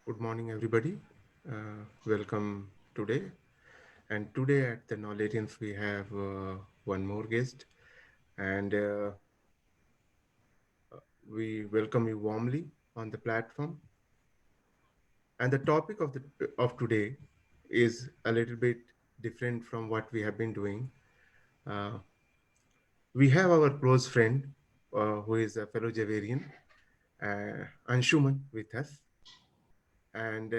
Good morning, everybody. Welcome today. And today at the Knowledgeance, we have one more guest, and we welcome you warmly on the platform. And the topic of today is a little bit different from what we have been doing. Uh, we have our close friend, who is a fellow Javerian, Anshuman, with us, and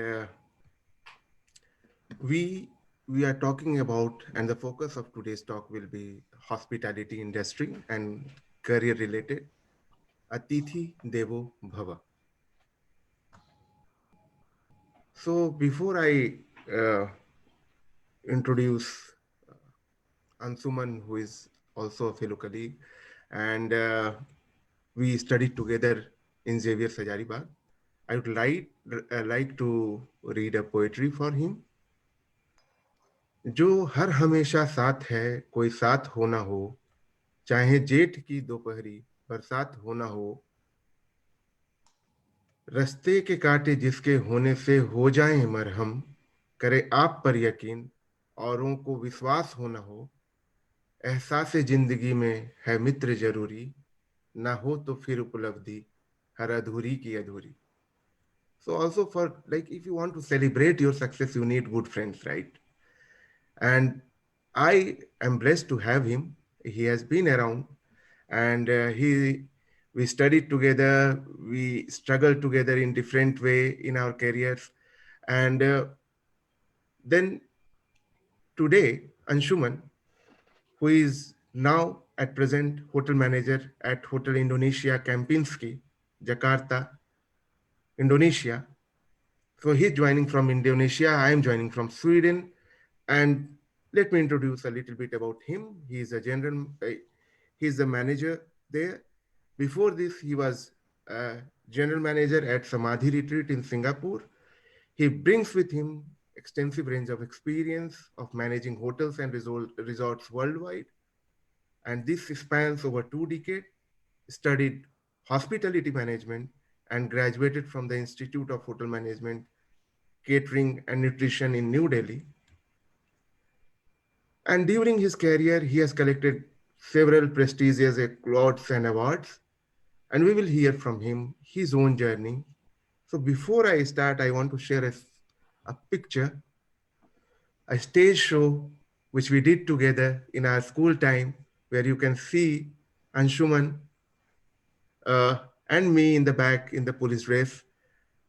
we we are talking about, and the focus of today's talk will be hospitality industry and career related. Atithi Devo Bhava. So before I uh, introduce Ansuman, who is also a fellow colleague, and we studied together in Xavier Hazaribag, I would like to read a poetry for him. जो हर हमेशा साथ है, कोई साथ हो ना हो, चाहे जेठ की दोपहरी बरसात हो ना हो, रस्ते के कांटे जिसके होने से हो जाएं मरहम, करे आप पर यकीन औरों को विश्वास हो ना हो, एहसास जिंदगी में है मित्र जरूरी, ना हो तो फिर उपलब्धि हर अधूरी की अधूरी. So also, for like, if you want to celebrate your success, you need good friends, right? And I am blessed to have him. He has been around, and we studied together, we struggled together in different way in our careers, and then today Anshuman, who is now at present hotel manager at Hotel Indonesia Kempinski, Jakarta, Indonesia. So he's joining from Indonesia, I am joining from Sweden. And let me introduce a little bit about him. He's a manager there. Before this, he was a general manager at Samadhi Retreat in Singapore. He brings with him extensive range of experience of managing hotels and resorts worldwide. And this spans over 2 decades, studied hospitality management and graduated from the Institute of Hotel Management, Catering and Nutrition in New Delhi. And during his career, he has collected several prestigious awards and awards. And we will hear from him his own journey. So before I start, I want to share a picture, a stage show which we did together in our school time, where you can see Anshuman uh, and me in the back in the police dress.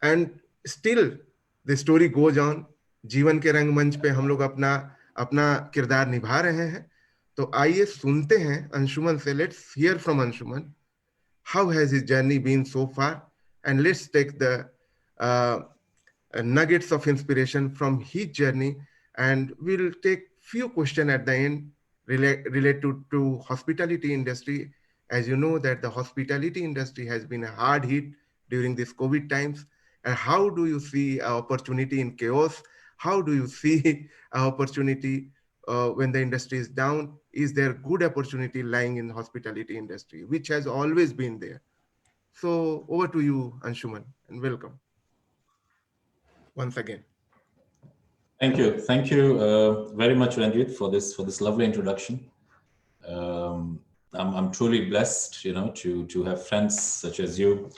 And still the story goes on. जीवन के रंगमंच पे हम लोग अपना अपना किरदार निभा रहे हैं. तो आइए सुनते हैं अंशुमन से. Let's hear from Anshuman how has his journey been so far, and let's take the uh, nuggets of inspiration from his journey, and we'll take few questions at the end related to hospitality industry. As you know that the hospitality industry has been a hard hit during this COVID times, and how do you see an opportunity in chaos? How do you see an opportunity when the industry is down? Is there good opportunity lying in hospitality industry, which has always been there? So over to you, Anshuman, and welcome once again. Thank you very much, Ranjit, for this lovely introduction. I'm truly blessed, to have friends such as you.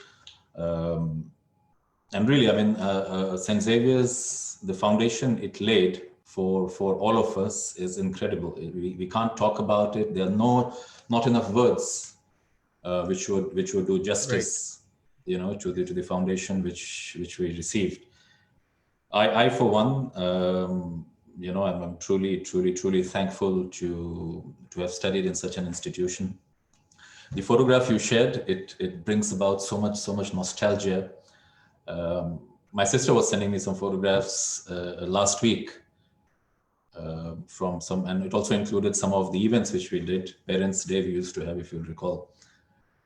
And really, I mean, St. Xavier's, the foundation it laid for all of us is incredible. We can't talk about it. There are not enough words which would do justice, right, to the foundation which we received. I for one, I'm truly thankful to have studied in such an institution. The photograph you shared, it brings about so much nostalgia. My sister was sending me some photographs last week from some, and it also included some of the events which we did. Parents' Day we used to have, if you recall.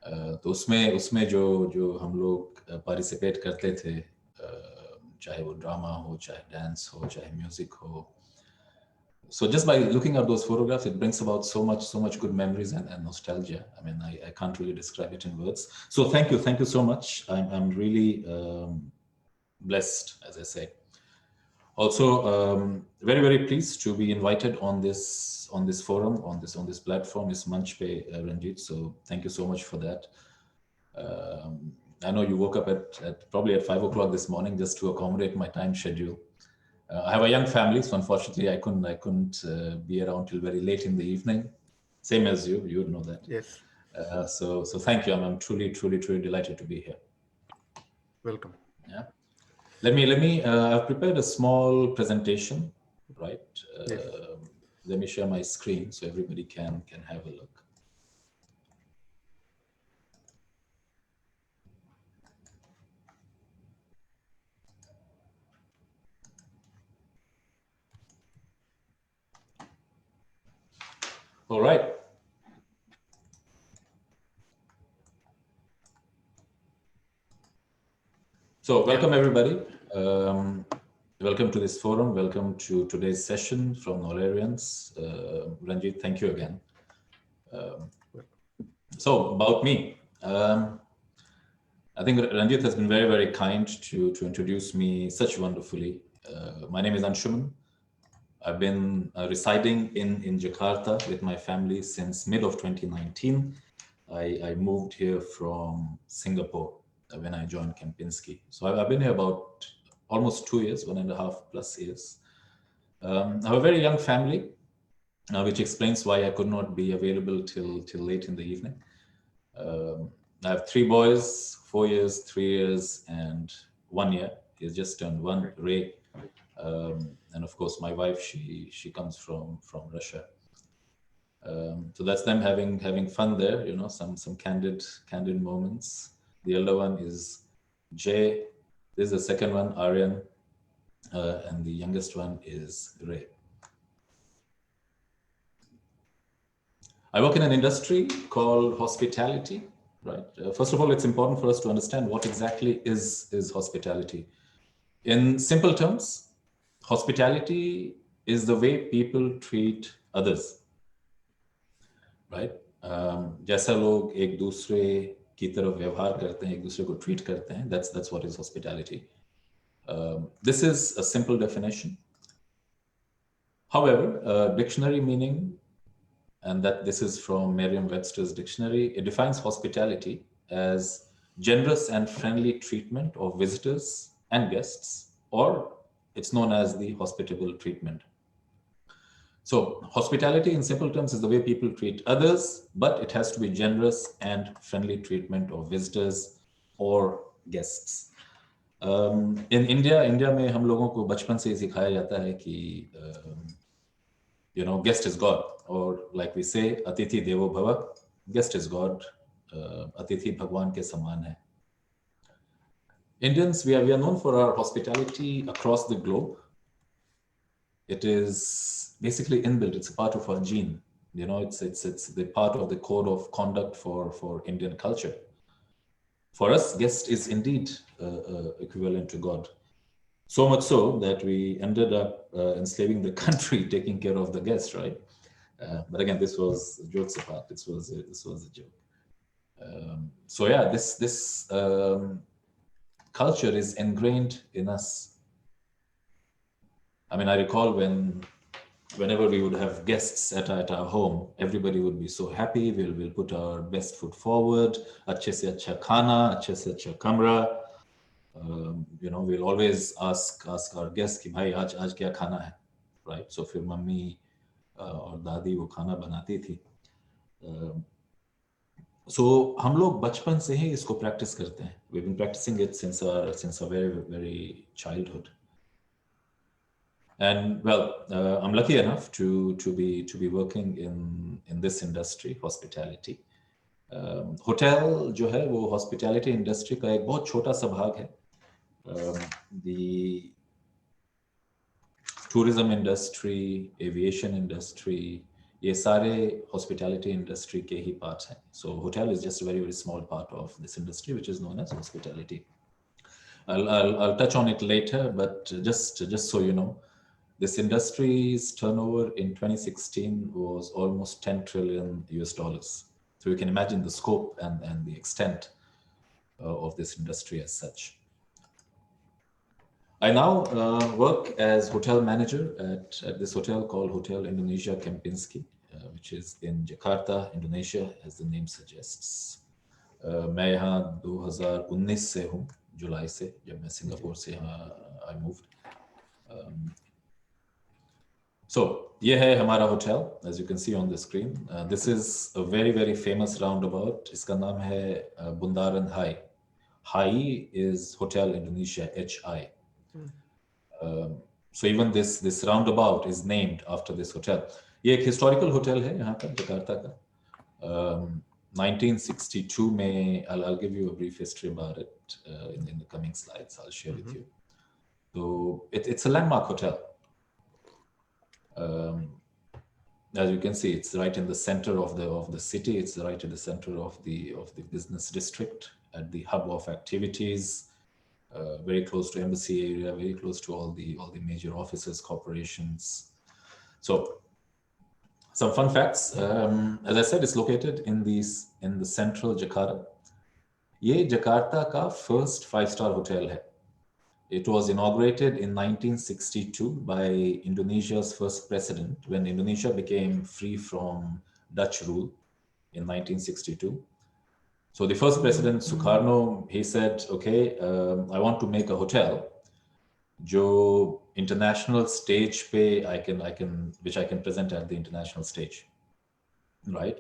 तो उसमें जो हम लोग participate करते थे, चाहे वो drama हो, चाहे डांस हो, चाहे म्यूजिक हो. So just by looking at those photographs, it brings about so much good memories and nostalgia. I mean, I can't really describe it in words. So thank you so much. I'm really blessed, as I say. Also, very, very pleased to be invited on this forum, on this platform, this Manch pe, Ranjit. So thank you so much for that. I know you woke up at probably at 5 o'clock this morning just to accommodate my time schedule. I have a young family, so unfortunately I couldn't be around till very late in the evening. Same as you would know that. Yes. So thank you. I'm truly delighted to be here. Welcome. Yeah. Let me. I've prepared a small presentation, right? Yes. Let me share my screen so everybody can have a look. All right. So welcome everybody. Welcome to this forum. Welcome to today's session from Nolarians. Ranjit, thank you again. So about me, I think Ranjit has been very, very kind to introduce me such wonderfully. My name is Anshuman. I've been residing in Jakarta with my family since mid of 2019. I moved here from Singapore when I joined Kempinski. So I've been here about almost 2 years, 1.5+ years. I have a very young family, which explains why I could not be available till late in the evening. I have 3 boys, 4 years, 3 years, and 1 year. He's just turned 1, Ray. And of course, my wife, she comes from Russia. So that's them having fun there, you know, some candid moments. The elder one is Jay. This is the second one, Aryan, and the youngest one is Ray. I work in an industry called hospitality, right? First of all, it's important for us to understand what exactly is hospitality. In simple terms, hospitality is the way people treat others, right? जैसा लोग एक दूसरे की तरफ व्यवहार करते हैं, एक दूसरे को treat करते हैं, that's what is hospitality. This is a simple definition. However, dictionary meaning, and that this is from Merriam-Webster's dictionary, it defines hospitality as generous and friendly treatment of visitors and guests, or it's known as the hospitable treatment. So hospitality in simple terms is the way people treat others, but it has to be generous and friendly treatment of visitors or guests. In India में हम लोगों को बचपन से सिखाया जाता है कि guest is God, or like we say, Atithi Devo Bhava, guest is God, Atithi Bhagwan ke saman hai. Indians, we are known for our hospitality across the globe. It is basically inbuilt. It's a part of our gene. You know, it's the part of the code of conduct for Indian culture. For us, guest is indeed equivalent to God. So much so that we ended up enslaving the country, taking care of the guests, right? But again, this was jokes apart. This was a joke. So yeah, this culture is ingrained in us. I mean, I recall whenever we would have guests at our home, everybody would be so happy. We'll put our best foot forward. Achhe se acha khana, achhe se acha kamra. We'll always ask our guests कि भाई आज क्या खाना है, right? So फिर mummy और दादी वो खाना बनाती थी. So हम लोग बचपन से ही इसको practice करते हैं. We've been practicing it since our very, very childhood. And well, I'm lucky enough to be working in this industry, hospitality. Hotel जो है वो hospitality industry का एक बहुत छोटा सा भाग है. The tourism industry, aviation industry, ये सारे hospitality industry के ही parts हैं. So hotel is just a very, very small part of this industry, which is known as hospitality. I'll touch on it later, but just so you know, this industry's turnover in 2016 was almost $10 trillion. So you can imagine the scope and the extent of this industry as such. I now work as hotel manager at this hotel called Hotel Indonesia Kempinski, which is in Jakarta, Indonesia, as the name suggests. मैं यहाँ 2019 से हूँ, जुलाई से, जब मैं Singapore से यहाँ I moved. So ये है हमारा hotel, as you can see on the screen. This is a very very famous roundabout. इसका नाम है Bundaran High. High is Hotel Indonesia, HI. So even this roundabout is named after this hotel. ये एक historical hotel है यहाँ पर Jakarta का. 1962 में I'll give you a brief history about it in the coming slides. I'll share with you. So it's a landmark hotel. As you can see, it's right in the center of the city. It's right in the center of the business district, at the hub of activities. Very close to embassy area, very close to all the major offices, corporations. So some fun facts. As I said, it's located in the central Jakarta. ये Jakarta का first 5-star hotel है. It was inaugurated in 1962 by Indonesia's first president when Indonesia became free from Dutch rule in 1962. So the first president, Sukarno, he said, okay, I want to make a hotel जो international stage पे which I can present at the international stage, right?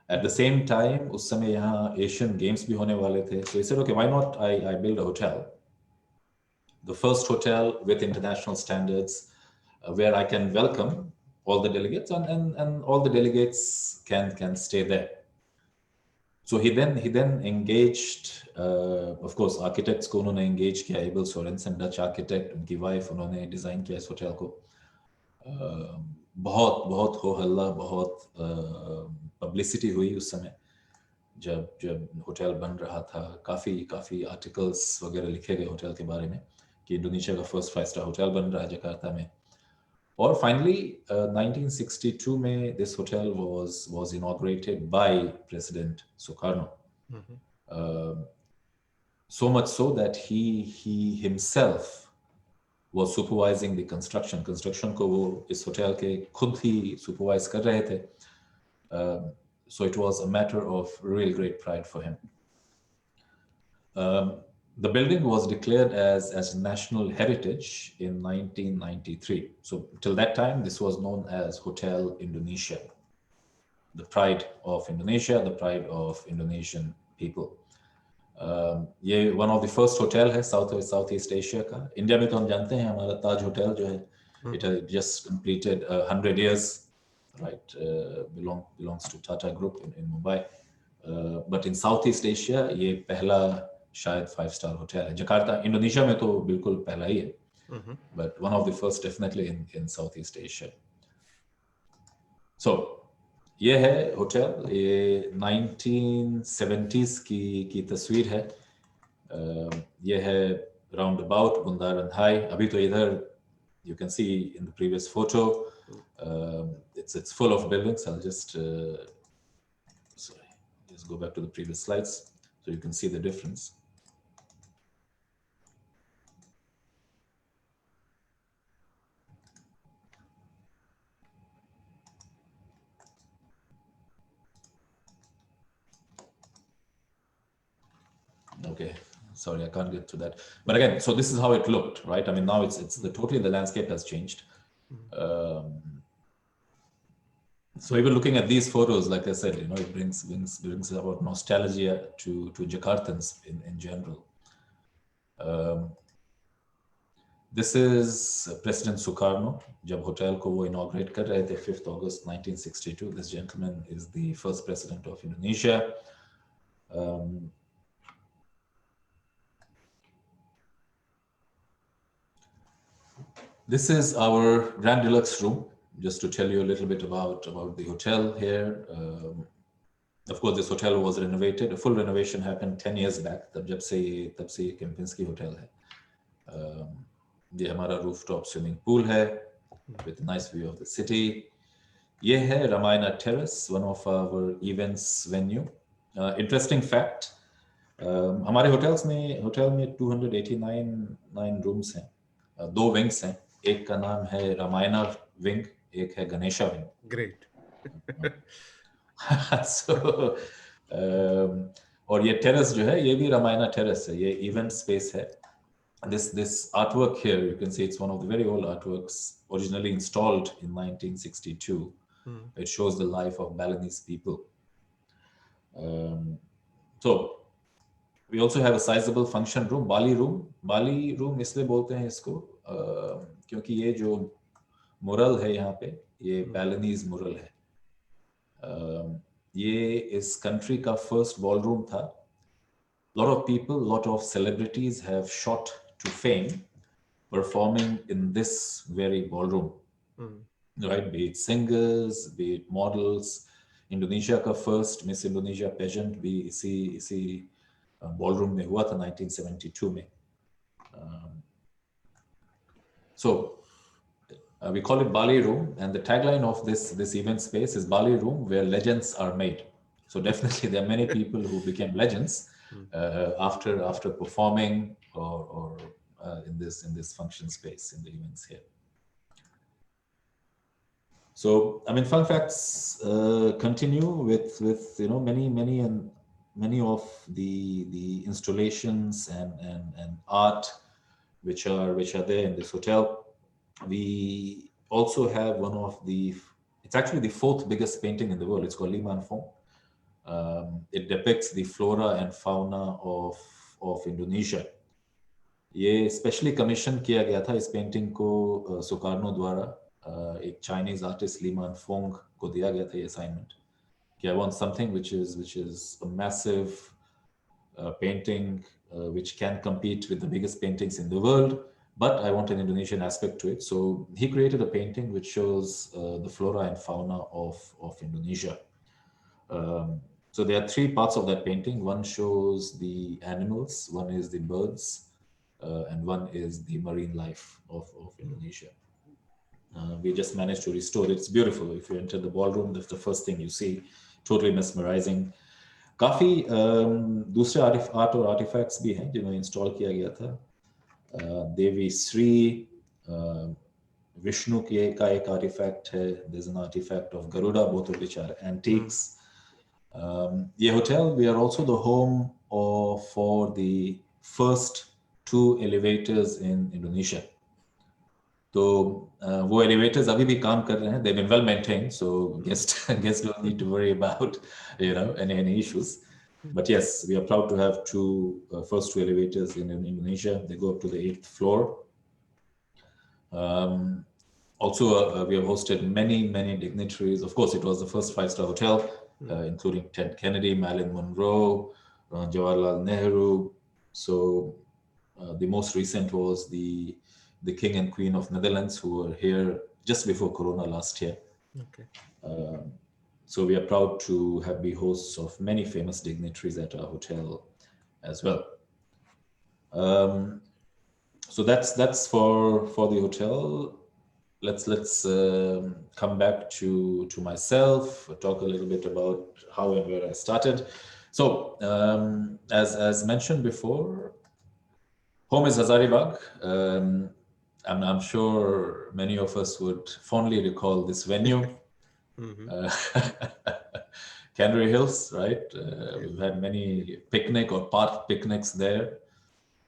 At the same time, उस समय यहाँ Asian Games भी होने वाले थे. So he said, okay, why not I build a hotel, the first hotel with international standards, where I can welcome all the delegates and all the delegates can stay there. So he then engaged, of course, architects को उन्होंने engage किया, Abel Sorensen, Dutch architect, उनकी wife, उन्होंने design किया इस hotel को. बहुत हो हल्ला, बहुत publicity हुई उस समय जब hotel बन रहा था. काफी articles वगैरह लिखे गए hotel के बारे में कि इंडोनेशिया का first 5-star hotel बन रहा है जकार्ता में. Or finally, 1962 में this hotel was inaugurated by President Sukarno. So much so that he himself was supervising the construction. Construction को वो इस hotel के खुद ही supervise कर रहे थे. So it was a matter of real great pride for him. The building was declared as national heritage in 1993. So till that time, this was known as Hotel Indonesia, the pride of Indonesia, the pride of Indonesian people. ये one of the first hotel है Southeast Asia का. India में तो हम जानते हैं हमारा Taj Hotel जो है, it has just completed 100 years, right? Belongs to Tata Group in Mumbai. But in Southeast Asia, ये पहला शायद 5-star hotel है. Jakarta, Indonesia में तो बिल्कुल पहला ही है. But one of the first definitely in Southeast Asia. So ये है hotel, ये 1970s की तस्वीर है. ये है roundabout Bundaran High. अभी तो इधर you can see in the previous photo, it's full of buildings. I'll just go back to the previous slides so you can see the difference. Okay, sorry, I can't get to that. But again, so this is how it looked, right? I mean, now it's totally the landscape has changed. So even looking at these photos, like I said, it brings about nostalgia to Jakartans in general. This is President Sukarno, जब hotel को वो inaugurate कर रहे थे 5th August 1962. This gentleman is the first president of Indonesia. This is our Grand Deluxe room, just to tell you a little bit about the hotel here. Of course, this hotel was renovated. A full renovation happened 10 years back. तब से ये Kempinski hotel है. ये हमारा rooftop swimming pool है with a nice view of the city. ये है Ramayana Terrace, one of our events venue. Interesting fact, हमारे होटल में 289 rooms हैं. दो विंग्स हैं, एक का नाम है रामायणा विंग, एक है गणेशा विंग. Great. So, और ये टेरेस जो है ये भी रामायणा टेरेस है, ये इवेंट स्पेस है. This artwork here, you can see it's one of the very old artworks, originally installed in 1962. It shows the life of Balinese people. So we also have a sizable function room, Bali room. Bali room इसलिए बोलते हैं इसको क्योंकि ये जो मुरल है यहाँ पे, ये Balinese मुरल है. ये इस country का first ballroom था. Lot of people, lot of celebrities have shot to fame performing in this very ballroom, right? Be it singers, be it models. Indonesia का first Miss Indonesia pageant भी इसी ballroom में हुआ था 1972 में. So we call it Bali room, and the tagline of this event space is Bali room where legends are made. So definitely there are many people who became legends after performing or in this function space in the events here. So I mean, fun facts continue with many of the installations and art which are there in this hotel. We also have it's actually the fourth biggest painting in the world. It's called Liman Fong. It depicts the flora and fauna of Indonesia. ये specially commission किया गया था इस painting को Sukarno द्वारा. एक Chinese artist लीमान Phong को दिया गया था ये असाइनमेंट कि I want something which is a massive painting which can compete with the biggest paintings in the world, but I want an Indonesian aspect to it. So he created a painting which shows the flora and fauna of Indonesia. So there are three parts of that painting. One shows the animals, one is the birds, and one is the marine life of Indonesia. We just managed to restore it. It's beautiful. If you enter the ballroom, that's the first thing you see. Totally mesmerizing. काफी दूसरे art और artefacts भी हैं जिन्हें install किया गया था. देवी श्री विष्णु का एक आर्टिफैक्ट है. There's an artifact of Garuda, both of which are antiques. ये hotel, we are also the home for the first 2 elevators in Indonesia. तो वो elevators अभी भी काम कर रहे हैं. They've been well maintained, so guests don't need to worry about any issues. But yes, we are proud to have first 2 elevators in Indonesia. They go up to the 8th floor. Also, we have hosted many dignitaries. Of course, it was the first 5-star hotel, including Ted Kennedy, Marilyn Monroe, Jawaharlal Nehru. So the most recent was the King and Queen of Netherlands, who were here just before Corona last year. Okay. So we are proud to be hosts of many famous dignitaries at our hotel as well. So that's for the hotel. Let's come back to myself, talk a little bit about how and where I started. So as mentioned before, home is Hazaribag. I'm sure many of us would fondly recall this venue. Canary Hills, right? We've had many picnic or park picnics there,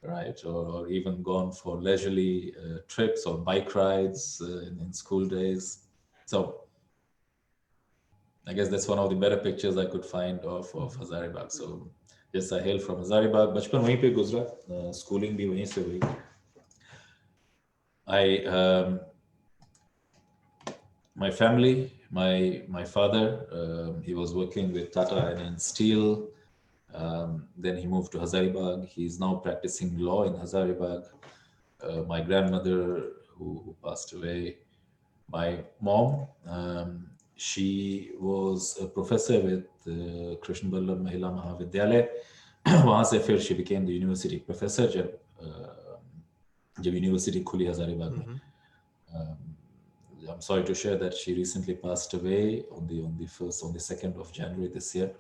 right? Or even gone for leisurely trips or bike rides in school days. So I guess that's one of the better pictures I could find of Hazaribag. So yes, I hail from Hazaribag. बचपन वहीं पे गुजरा, schooling भी वहीं से हुई. My family, my father, he was working with Tata Iron Steel. Then he moved to Hazaribag. He's now practicing law in Hazaribag. My grandmother, who passed away. My mom, she was a professor with Krishna Ballabh Mahila Mahavidyalaya. वहाँ से फिर she became the university professor जब university खुली हजारीबाग में. I'm sorry to share that she recently passed away on the 2nd of January this year.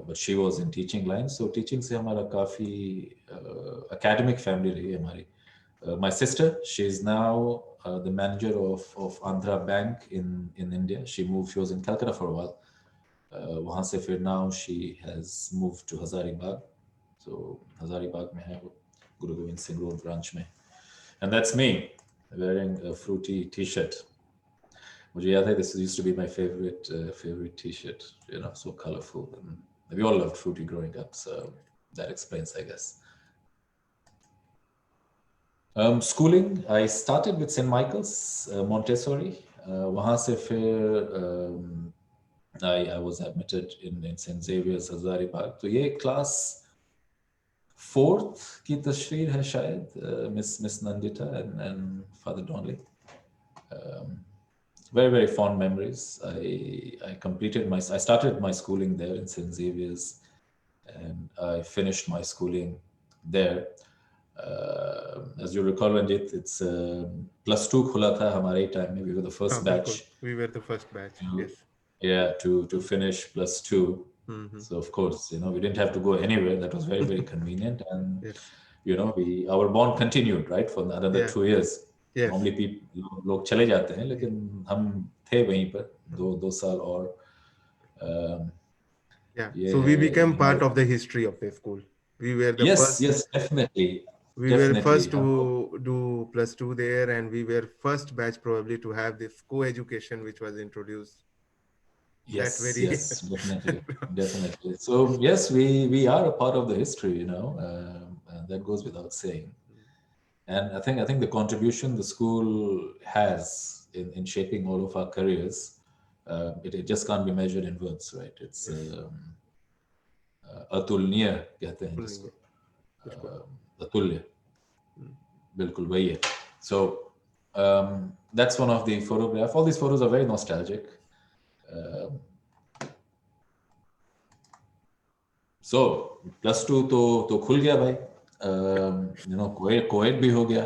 But she was in teaching line, so teaching से हमारा काफी academic family रही है हमारी. My sister, she's now the manager of Andhra Bank in India. She was in Calcutta for a while. वहाँ से फिर now she has moved to Hazaribag. So Hazaribag में है वो Guru Gobind Singh Road branch में. And that's me wearing a fruity t-shirt. मुझे याद है, this used to be my favorite t-shirt, you know, so colorful. And we all loved fruity growing up, so that explains, I guess. Schooling, I started with St. Michael's Montessori. वहाँ से फिर I was admitted in St. Xavier's Hazaribag. तो ये class 4th की तस्वीर है शायद, Miss Nandita and Father Donnelly. Very, very fond memories. I started my schooling there in St. Xavier's, and I finished my schooling there. As you recall, Ranjit, it's +2 khula tha hamare time mein. We were the first batch. We were the first batch, yes. Yeah, to finish +2. So of course, you know, we didn't have to go anywhere. That was very, very convenient. And, yes. you know, our bond continued, right, for another 2 years. Yes. Normally people लोग चले जाते हैं, लेकिन हम थे वहीं पर 2 साल और so we became part of the history of the school. We were the first. Yes, definitely. We were first to do +2 there, and we were first batch probably to have this co-education which was introduced. Yes, definitely. So yes, we are a part of the history, you know, and that goes without saying. And I think the contribution the school has in shaping all of our careers, it just can't be measured in words, right? It's अतुलनीय कहते हैं जिसको, अतुल्य, बिल्कुल वही है. So that's one of the photographs. All these photos are very nostalgic. So +2 तो खुल गया भाई. You know, co-ed भी हो गया.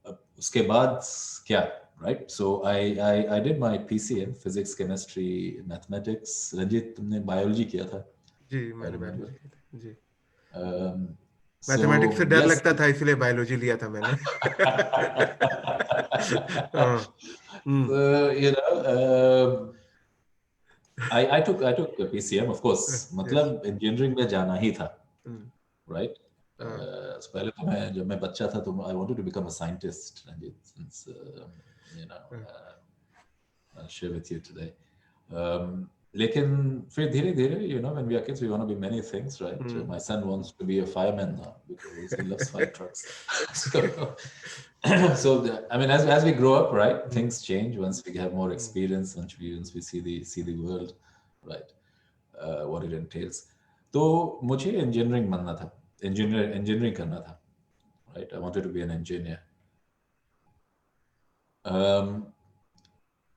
अब उसके बाद क्या, right? So I did my PCM, physics, chemistry, mathematics. Ranjit, तुमने biology किया था? जी, मैंने biology किया था. जी. मैथमेटिक्स से डर लगता था, इसलिए बायोलॉजी लिया था मैंने. You know, I took a PCM, of course. मतलब engineering में जाना ही था, right? पहले तो जब मैं बच्चा था तो I wanted to become a scientist, Ranjit, since you know, I'll share with you today. लेकिन फिर धीरे-धीरे, you know, when we are kids, we want to be many things, right? My son wants to be a fireman now because he loves fire trucks. So I mean, as we grow up, right, things change once we have more experience, once we see the world, right, what it entails. तो मुझे engineering बनना था, engineering करना था, right? I wanted to be an engineer.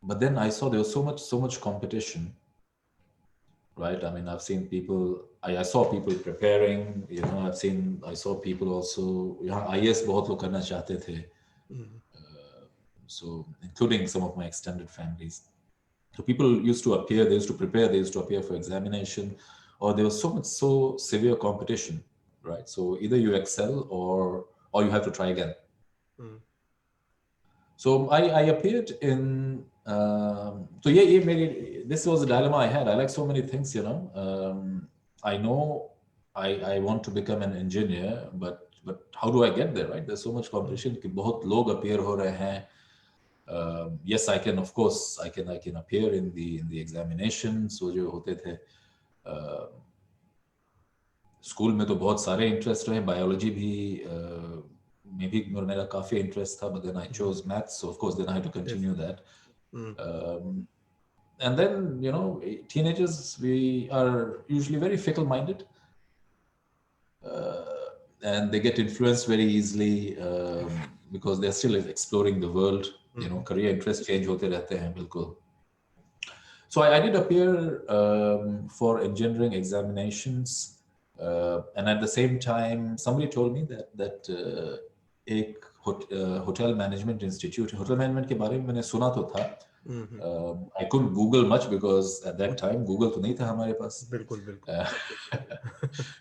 But then I saw there was so much competition. Right. I mean, I've seen people. I saw people preparing. You know, I saw people also. यहाँ IAS बहुत लोग करना चाहते थे. So, including some of my extended families. So people used to appear. They used to prepare. They used to appear for examination, or there was so severe competition. Right. So either you excel or you have to try again. So I appeared in. So this was a dilemma I had. I like so many things, you know. I know I want to become an engineer, but how do I get there, right? There's so much competition. कि बहुत लोग appear हो रहे हैं. Yes, I can, of course, I can appear in the examinations. So जो होते थे. School में तो बहुत सारे इंटरेस्ट रहे. बायोलॉजी भी maybe मेरा काफी interest था, but then I chose maths, so of course then I had to continue that. And then, you know, teenagers, we are usually very fickle-minded, and they get influenced very easily because they're still exploring the world. You know, career interests change होते रहते हैं बिल्कुल. So I did appear for engineering examinations, and at the same time, somebody told me that एक hotel management institute, hotel management के बारे में मैंने सुना तो था. I couldn't Google much because at that time Google तो नहीं था हमारे पास. बिल्कुल.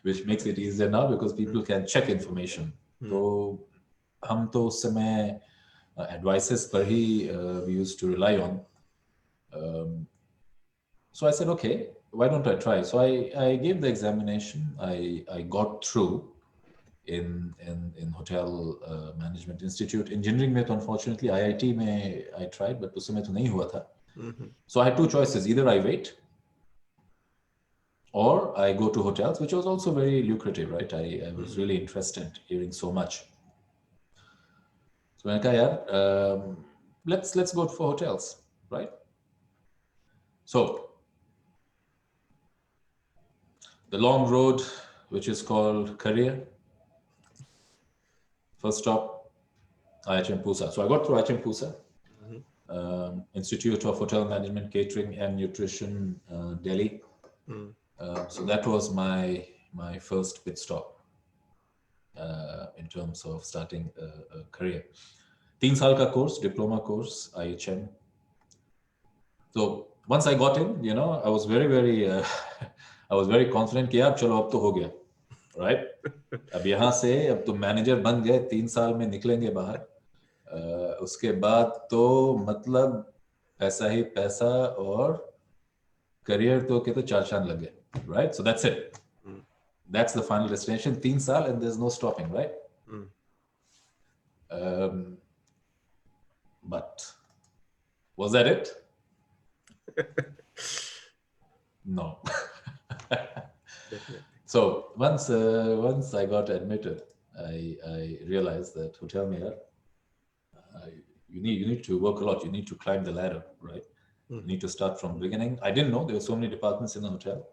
Which makes it easier now because people can check information. तो हम तो उस समय advices पर ही we used to rely on. So I said, okay, why don't I try? So I gave the examination. I got through in Hotel Management Institute. Engineering में तो unfortunately IIT में I tried, but उस समय तो नहीं हुआ था. So I had two choices. Either I wait or I go to hotels, which was also very lucrative, right? I was really interested hearing so much. So मैंने कहा यार, let's go for hotels, right? So the long road, which is called career. First stop, IHM Pusa. So I got through IHM Pusa, Institute of Hotel Management, Catering and Nutrition, Delhi. So that was my first pit stop in terms of starting a career. 3 साल का course, diploma course, IHM. So once I got in, I was very I was very confident कि यार चलो अब तो हो गया, right? अब यहाँ से अब तो मैनेजर बन गए, 3 साल में निकलेंगे बाहर. उसके बाद तो मतलब पैसा ही पैसा और करियर तो के तो 4 चांद लग गए, right? So that's it. That's the final destination. 3 साल and there's no stopping, right? But was that it? No. So once I got admitted, I realized that hotel mein, you need to work a lot. You need to climb the ladder, right? You need to start from beginning. I didn't know there were so many departments in the hotel.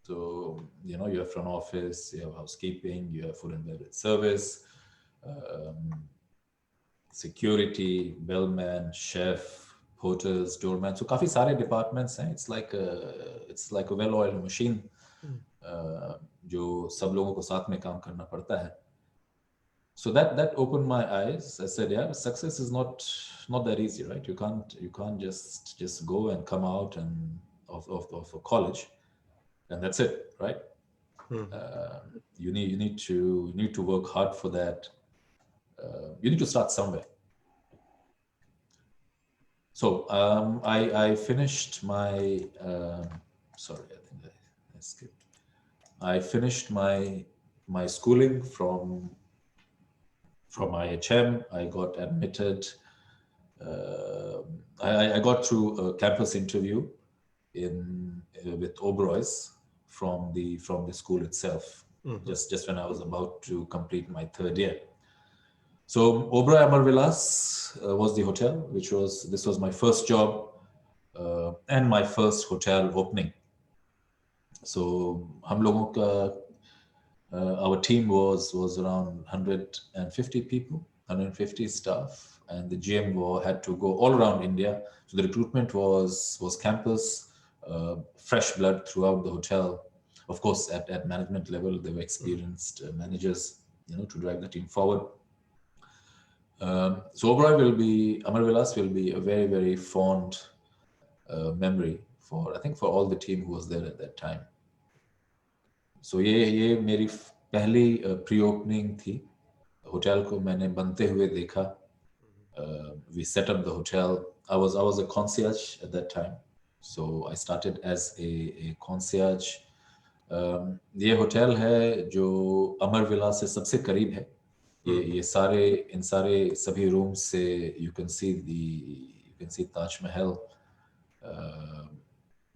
So you have front office, you have housekeeping, you have food and beverage service, security, bellman, chef, porters, doorman. So काफी सारे departments हैं. It's like a well-oiled machine. जो सब लोगों को साथ में काम करना पड़ता है. So that opened my eyes. I said, yeah, success is not that easy, right? You can't just go and come out and of a college, and that's it, right? You need to work hard for that. You need to start somewhere. So I finished my sorry, I think I skipped. I finished my schooling from IHM. I got admitted. I got through a campus interview with Oberoi's from the school itself. Just when I was about to complete my 3rd year. So Oberoi Amar Vilas was the hotel, this was my first job and my first hotel opening. So हम लोगों का our team was around 150 people, 150 staff, and the GM had to go all around India. So the recruitment was campus, fresh blood throughout the hotel. Of course, at management level, they were experienced managers, to drive the team forward. So Oberoi Amar Vilas will be a very, very fond memory for all the team who was there at that time. So ये मेरी पहली pre-opening थी. Hotel को मैंने बनते हुए देखा. We set up the hotel. I was a concierge at that time. So I started as a concierge. ये होटल है जो अमर विला से सबसे करीब है. ये सारे सभी रूम्स से you can see Taj Mahal.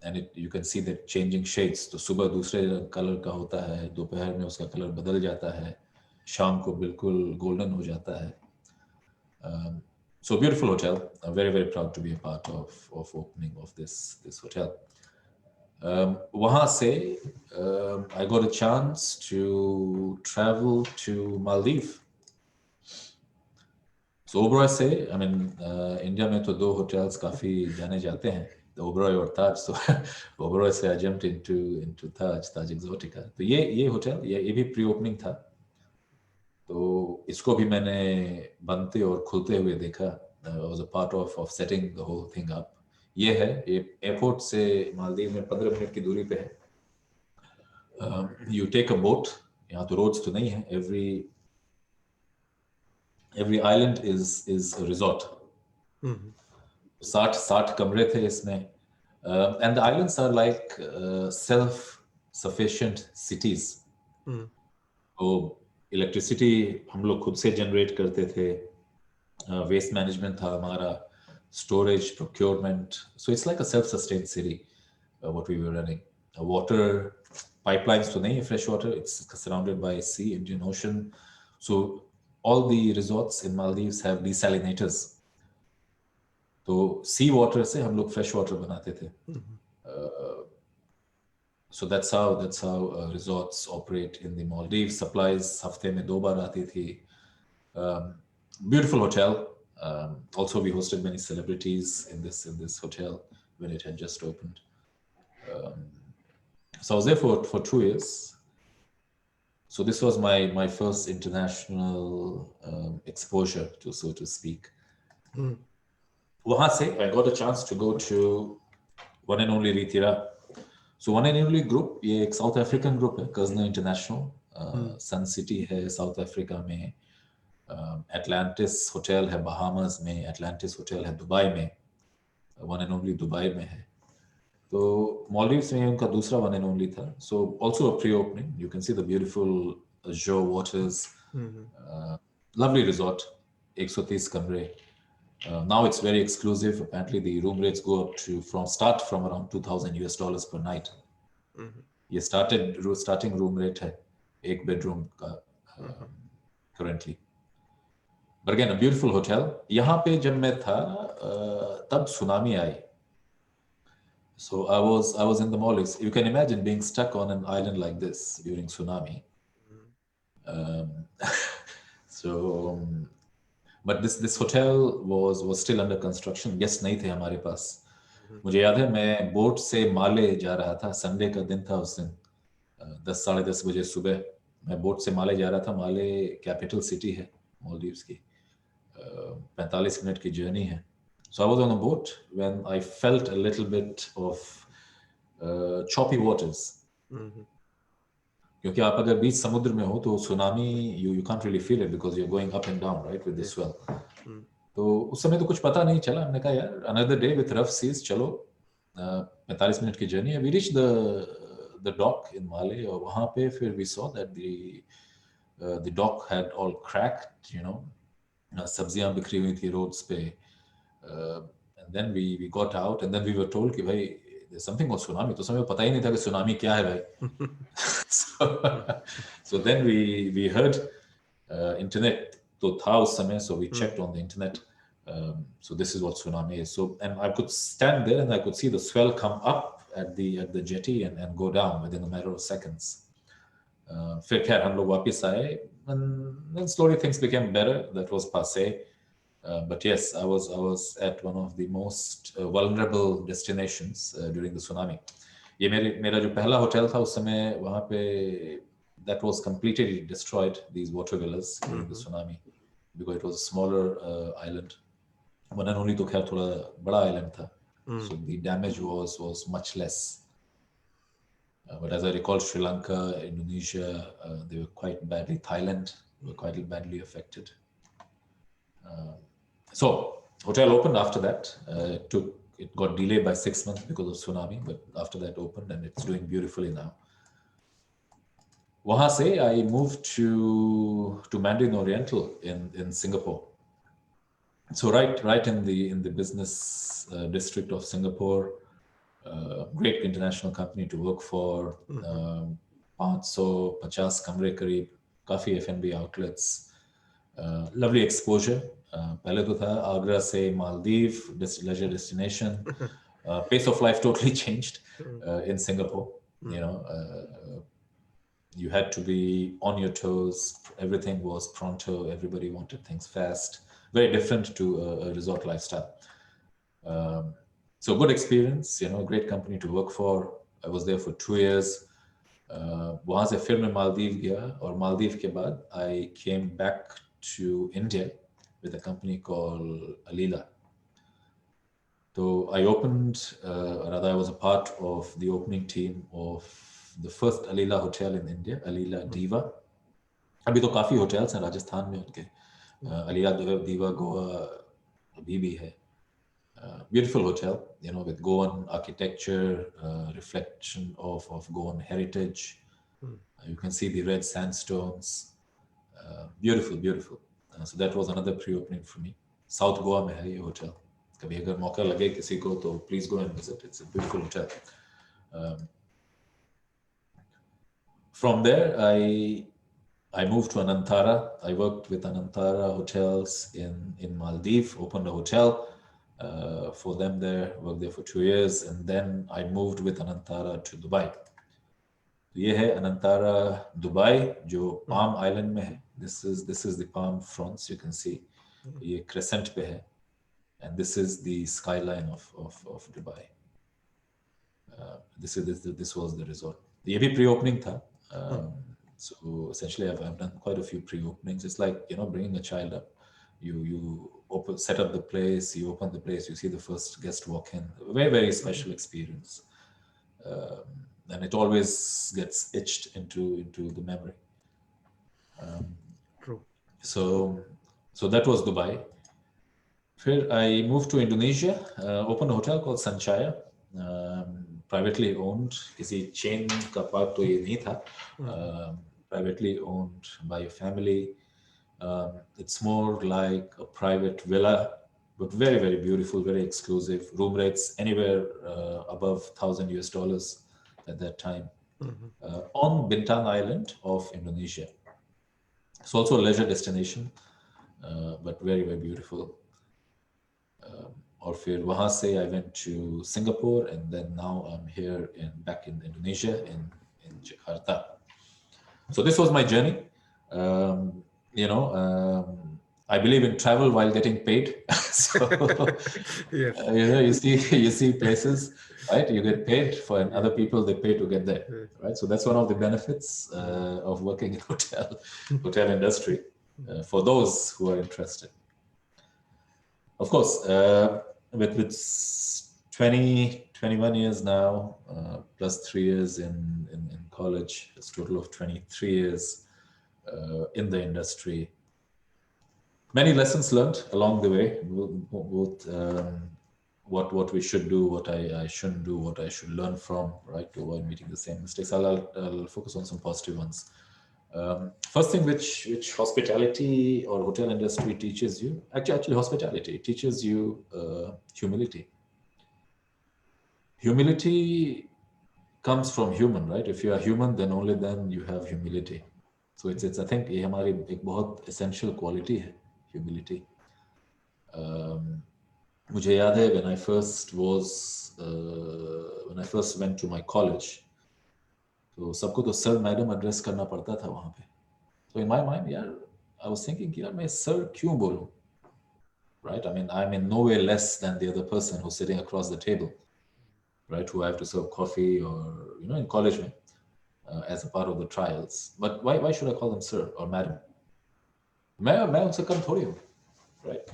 And you can see the changing shades. तो सुबह दूसरे कलर का होता है, दोपहर में उसका कलर बदल जाता है, शाम को बिल्कुल गोल्डन हो जाता है. So beautiful hotel. I'm very, very proud to be a part of opening of this hotel. वहाँ से I got a chance to travel to Maldives. So Oberoi से, इंडिया में तो 2 hotels काफी जाने जाते हैं, Oberoi और Taj. So Oberoi से I jumped into Taj Exotica. तो ये hotel ये भी pre-opening था. तो इसको भी मैंने बनते और खुलते हुए देखा. I was a part of setting the whole thing up. ये एयरपोर्ट से मालदीव में 15 मिनट की दूरी पे है. You take a boat. यहाँ तो roads तो नहीं है. Every island is a resort. 60 कमरे थे इसमें. And the islands are like self-sufficient cities. तो इलेक्ट्रिसिटी हम लोग खुद से जनरेट करते थे. Waste management था हमारा, storage, procurement. So it's like a self-sustained city, what we were running. Water pipelines to nahi hai, fresh water. It's surrounded by sea, Indian Ocean. So all the resorts in Maldives have desalinators. तो सी water से हम लोग fresh water बनाते थे. So that's how resorts operate in the Maldives. Supplies हफ्ते में 2 बार आती थी. Beautiful hotel. Also we hosted many celebrities in this hotel when it had just opened. So I was there for 2 years. So this was my first international exposure, so to speak. वहाँ से I got a chance to go to one and only Ritira. So one and only group, ये एक south African group है, कर्जनर international. सन city है south Africa में, Atlantis hotel है Bahamas में, Atlantis hotel है दुबई में, वन एंड ओनली दुबई में है. तो मालदीव्स में उनका दूसरा वन एंड ओनली था. So also a pre opening. You can see the beautiful azure waters, lovely resort, 130 कमरे. Now it's very exclusive. Apparently, the room rates go up to from around $2,000 per night. ये starting room rate है, एक bedroom का currently. But again, a beautiful hotel. यहाँ पे जब मैं था तब tsunami I. So I was in the Maldives. You can imagine being stuck on an island like this during tsunami. But this hotel was still under construction. Guests नहीं थे हमारे पास. मुझे याद है मैं बोट से माले जा रहा था. संडे का दिन था उस दिन. 10 साढ़े 10 बजे सुबह मैं बोट से माले जा रहा था. माले कैपिटल सिटी है मालदीव्स की. 45 मिनट की जर्नी है. So I was on a boat when I felt a little bit of choppy waters. क्योंकि आप अगर बीच समुद्र में हो तो tsunami you can't really feel it because you're going up and down, right, with the swell. तो उस समय तो कुछ पता नहीं चला. हमने कहा यार another day with rough seas, चलो 45 मिनट की जर्नी है. We reached the dock in Male और वहाँ पे फिर we saw that the dock had all cracked, you know, सब्जियां बिखरी हुई थी roads पे. And then we got out and then we were told कि भाई there's something called tsunami. तो समय पता ही नहीं था कि tsunami क्या है भाई. So then we heard internet तो था उस समय, so we checked on the internet. So this is what tsunami is. So and I could stand there and I could see the swell come up at the jetty and go down within a matter of seconds. फिर खैर हम लोग वापस आए and then slowly things became better. That was passé. But yes, I was at one of the most vulnerable destinations during the tsunami. ये मेरा जो पहला होटल था उस समय वहाँ पे that was completely destroyed, these water villas during the tsunami, because it was a smaller island. One and only तो खैर थोड़ा बड़ा island था, so the damage was much less. But as I recall, Sri Lanka, Indonesia, they were quite badly. Thailand were quite badly affected. So hotel opened after that. It got delayed by 6 months because of tsunami, but after that opened and it's doing beautifully now. वहाँ से I moved to Mandarin Oriental in Singapore. So right in the business district of Singapore. Great international company to work for. 550 कमरे करीब, काफी F&B outlets. Lovely exposure. पहले तो था आगरा से Maldives, leisure destination. Pace of life totally changed in Singapore. You know, you had to be on your toes. Everything was pronto. Everybody wanted things fast. Very different to a resort lifestyle. So good experience. You know, great company to work for. I was there for 2 years. वहाँ से फिर मैं मालदीव गया और मालदीव के बाद I came back to India with a company called Alila. So I opened, rather I was a part of the opening team of the first Alila hotel in India, Alila Diva. अभी तो काफी hotels हैं राजस्थान में उनके, Aliya Diva Goa abhi bhi hai. Beautiful hotel, with Goan architecture, reflection of Goan heritage. You can see the red sandstones. Beautiful, beautiful. So that was another pre-opening for me. South Goa mein hai ye hotel. कभी अगर मौका लगे किसी को तो please go and visit. It's a beautiful hotel. From there, I moved to Anantara. I worked with Anantara Hotels in Maldives, opened a hotel for them there, worked there for 2 years, and then I moved with Anantara to Dubai. ये है Anantara Dubai, जो Palm Island में है. This is the palm fronts, you can see. ये crescent पे है, and this is the skyline of Dubai. This was the resort. ये भी pre-opening था. So essentially, I've done quite a few pre-openings. It's like bringing a child up. You set up the place, you open the place, you see the first guest walk in. A very, very special experience, and it always gets etched into the memory. True. So that was Dubai. Then I moved to Indonesia, opened a hotel called Sanchaya, privately owned. किसी chain का part तो ये नहीं था. Privately owned by a family. It's more like a private villa, but very, very beautiful, very exclusive. Room rates anywhere above $1,000 at that time. On Bintan Island of Indonesia. It's also a leisure destination, but very, very beautiful. और फिर वहाँ से I went to Singapore, and then now I'm here back in Indonesia in Jakarta. So this was my journey. I believe in travel while getting paid. So Yes. you see places, right? You get paid for, and other people they pay to get there, right? So that's one of the benefits of working in hotel industry for those who are interested. Of course, with 21 years now, plus 3 years in college, it's a total of 23 years in the industry. Many lessons learned along the way, both what we should do, what I shouldn't do, what I should learn from, right, to avoid making the same mistakes. I'll focus on some positive ones. First thing which hospitality or hotel industry teaches you, actually hospitality teaches you humility. Humility comes from human, right? If you are human, then only then you have humility. So it's I think ये हमारी एक बहुत essential quality है, humility. मुझे याद है when I first went to my college, तो सबको तो सर मैडम एड्रेस करना पड़ता था वहाँ पे. So in my mind, I was thinking, यार मैं सर क्यों बोलूँ? Right? I mean, I'm in no way less than the other person who's sitting across the table, right? Who I have to serve coffee or in college as a part of the trials. But why should I call them sir or madam? मैं उनसे कम थोड़ी हूँ, right?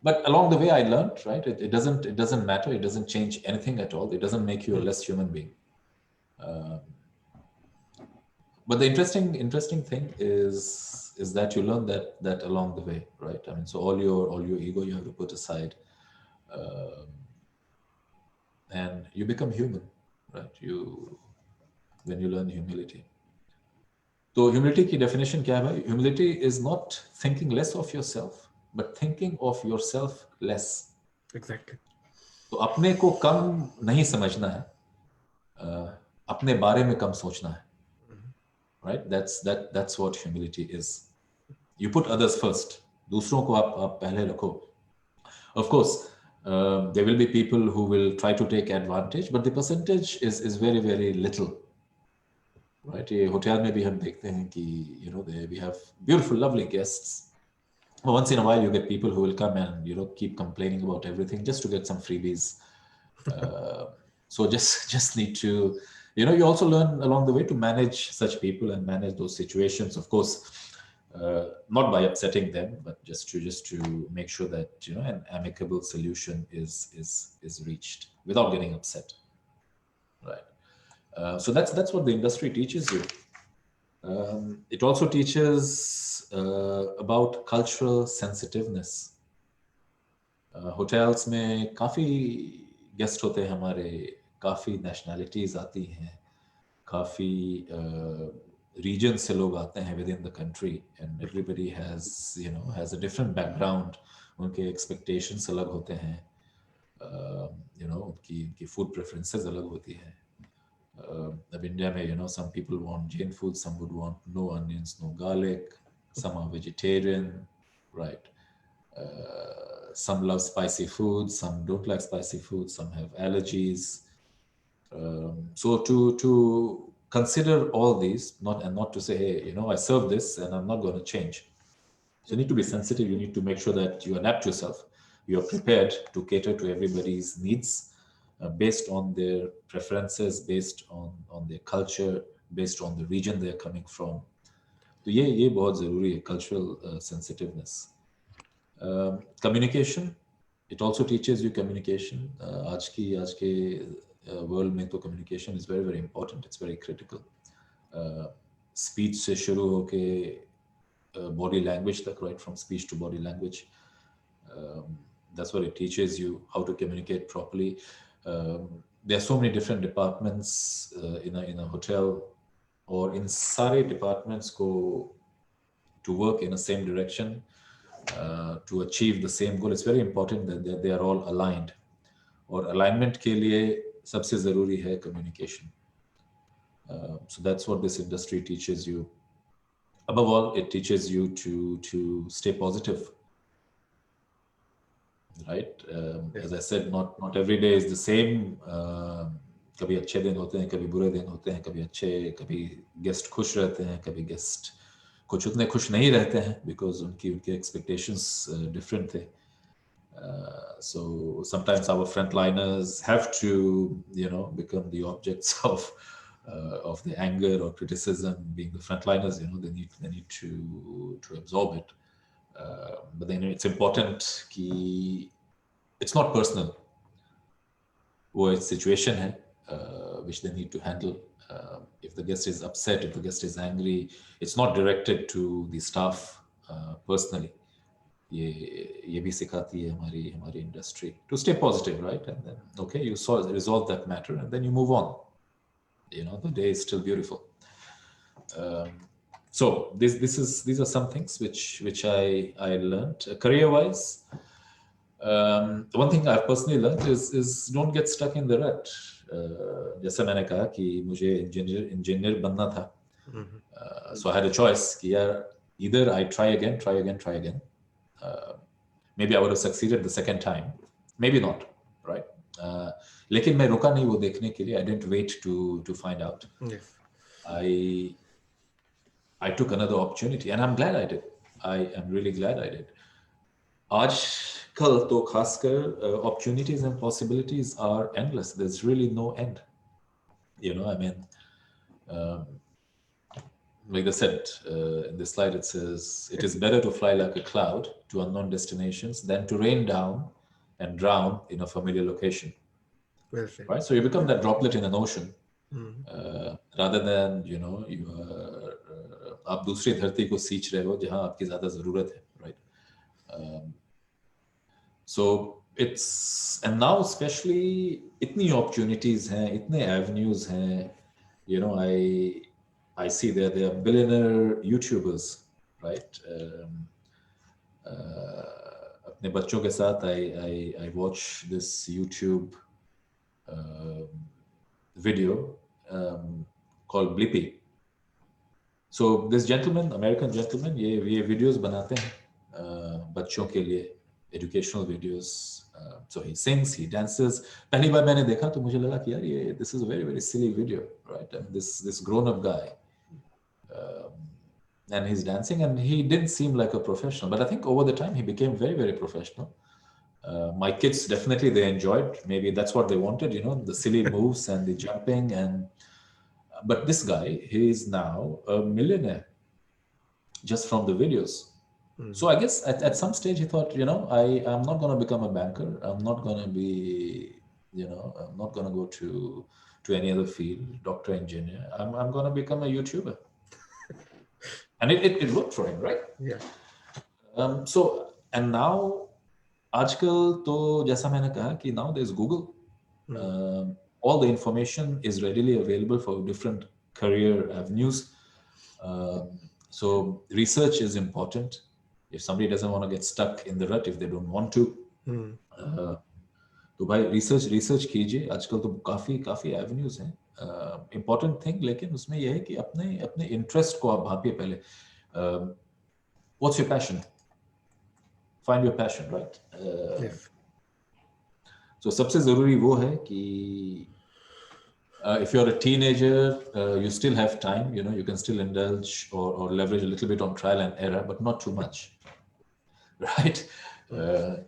But along the way, I learned, right? It doesn't matter. It doesn't change anything at all. It doesn't make you a less human being. But the interesting thing is that you learn that along the way, right? I mean, so all your ego you have to put aside, and you become human, right? When you learn humility. So humility की definition क्या है भाई? Humility is not thinking less of yourself, but thinking of yourself less. Exactly. तो अपने को कम नहीं समझना है, अपने बारे में कम सोचना है. Right? That's what humility is. You put others first. दूसरों को आप पहले रखो. Of course, there will be people who will try to take advantage, but the percentage is very, very little. Right? ये होटल में भी हम देखते हैं कि we have beautiful, lovely guests. But once in a while, you get people who will come and keep complaining about everything just to get some freebies. So just need to. You also learn along the way to manage such people and manage those situations. Of course, not by upsetting them, but just to make sure that an amicable solution is reached without getting upset. Right. So that's what the industry teaches you. It also teaches about cultural sensitiveness. Hotels में काफ़ी guest होते हैं हमारे, काफ़ी nationalities आती हैं, काफ़ी reason से लोग आते हैं with in the country, and everybody has a different background. उनके एक्सपेक्टेशंस अलग होते हैं, उनकी उनकी फूड प्रेफरेंसेस अलग होती हैं. Of India, some people want Jain food, some would want no onions, no garlic, some are vegetarian, right? Some love spicy food, some don't like spicy food, some have allergies. So to consider all these, not to say, hey, I serve this and I'm not going to change. So you need to be sensitive. You need to make sure that you adapt yourself. You are prepared to cater to everybody's needs based on their preferences, based on their culture, based on the region they're coming from. तो ये बहुत ज़रूरी है, cultural sensitiveness. Communication, it also teaches you communication. आज के world में तो communication is very, very important. It's very critical. Speech से शुरू होके body language तक, right from speech to body language. That's what it teaches you, how to communicate properly. There are so many different departments in a hotel, or in सारे departments को to work in the same direction, to achieve the same goal. It's very important that they are all aligned. और alignment के लिए सबसे ज़रूरी है communication. So that's what this industry teaches you. Above all, it teaches you to stay positive. Right? Yes. As I said, not every day is the same. कभी अच्छे दिन होते हैं, कभी बुरे दिन होते हैं, कभी अच्छे, कभी गेस्ट खुश रहते हैं, कभी गेस्ट कुछ उतने खुश नहीं रहते हैं, because उनके expectations different थे. So sometimes our frontliners have to, become the objects of the anger or criticism. Being the frontliners, they need to absorb it. But then it's important कि it's not personal. वो एक situation है which they need to handle. If the guest is upset, if the guest is angry, it's not directed to the staff personally. ये भी सिखाती है हमारी industry to stay positive, right? And then you resolve that matter and then you move on. The day is still beautiful. So these are some things which I learned career-wise. One thing I've personally learned is don't get stuck in the rut. जैसे मैंने कहा कि मुझे engineer बनना था. So I had a choice कि यार either I try again. Maybe I would have succeeded the second time, maybe not, right? लेकिन मैं रुका नहीं वो देखने के लिए. I didn't wait to find out. Yes. I took another opportunity and I'm glad I did. I am really glad I did. आजकल तो खासकर opportunities and possibilities are endless. There's really no end. Like I said, in this slide, it says, it is better to fly like a cloud to unknown destinations than to rain down and drown in a familiar location. Well said. Right? So you become that droplet in an ocean, rather than, आप दूसरी धरती को सींच रहे हो जहां आपकी ज़्यादा ज़रूरत है, right? So and now especially, इतनी opportunities हैं, इतने avenues हैं, I see there are billionaire YouTubers, right? अपने बच्चों के साथ I watch this YouTube video called Blippi. So this gentleman, American gentleman, ये videos बनाते हैं बच्चों के लिए, educational videos. So he sings, he dances. पहली बार मैंने देखा तो मुझे लगा कि यार this is a very, very silly video, right? And this grown-up guy. And he's dancing, and he didn't seem like a professional, but I think over the time he became very, very professional. My kids definitely, they enjoyed. Maybe that's what they wanted, the silly moves and the jumping. But this guy, he is now a millionaire just from the videos. So I guess at some stage he thought, I'm not going to become a banker. I'm not going to be, I'm not going to go to any other field, doctor, engineer. I'm going to become a YouTuber. And it worked for him, right? Yeah. So, and now, आजकल तो जैसा मैंने कहा कि now there's Google. All the information is readily available for different career avenues. So research is important. If somebody doesn't want to get stuck in the rut, if they don't want to, तो भाई research कीजिए. आजकल तो काफी काफी avenues हैं. Important thing लेकिन उसमें यह है कि अपने अपने इंटरेस्ट को आप भापिए पहले. What's your passion? Find your passion, right? So सबसे जरूरी वो है कि if you're a teenager, you still have time, you can still indulge or leverage a little bit on trial and error, but not too much, right?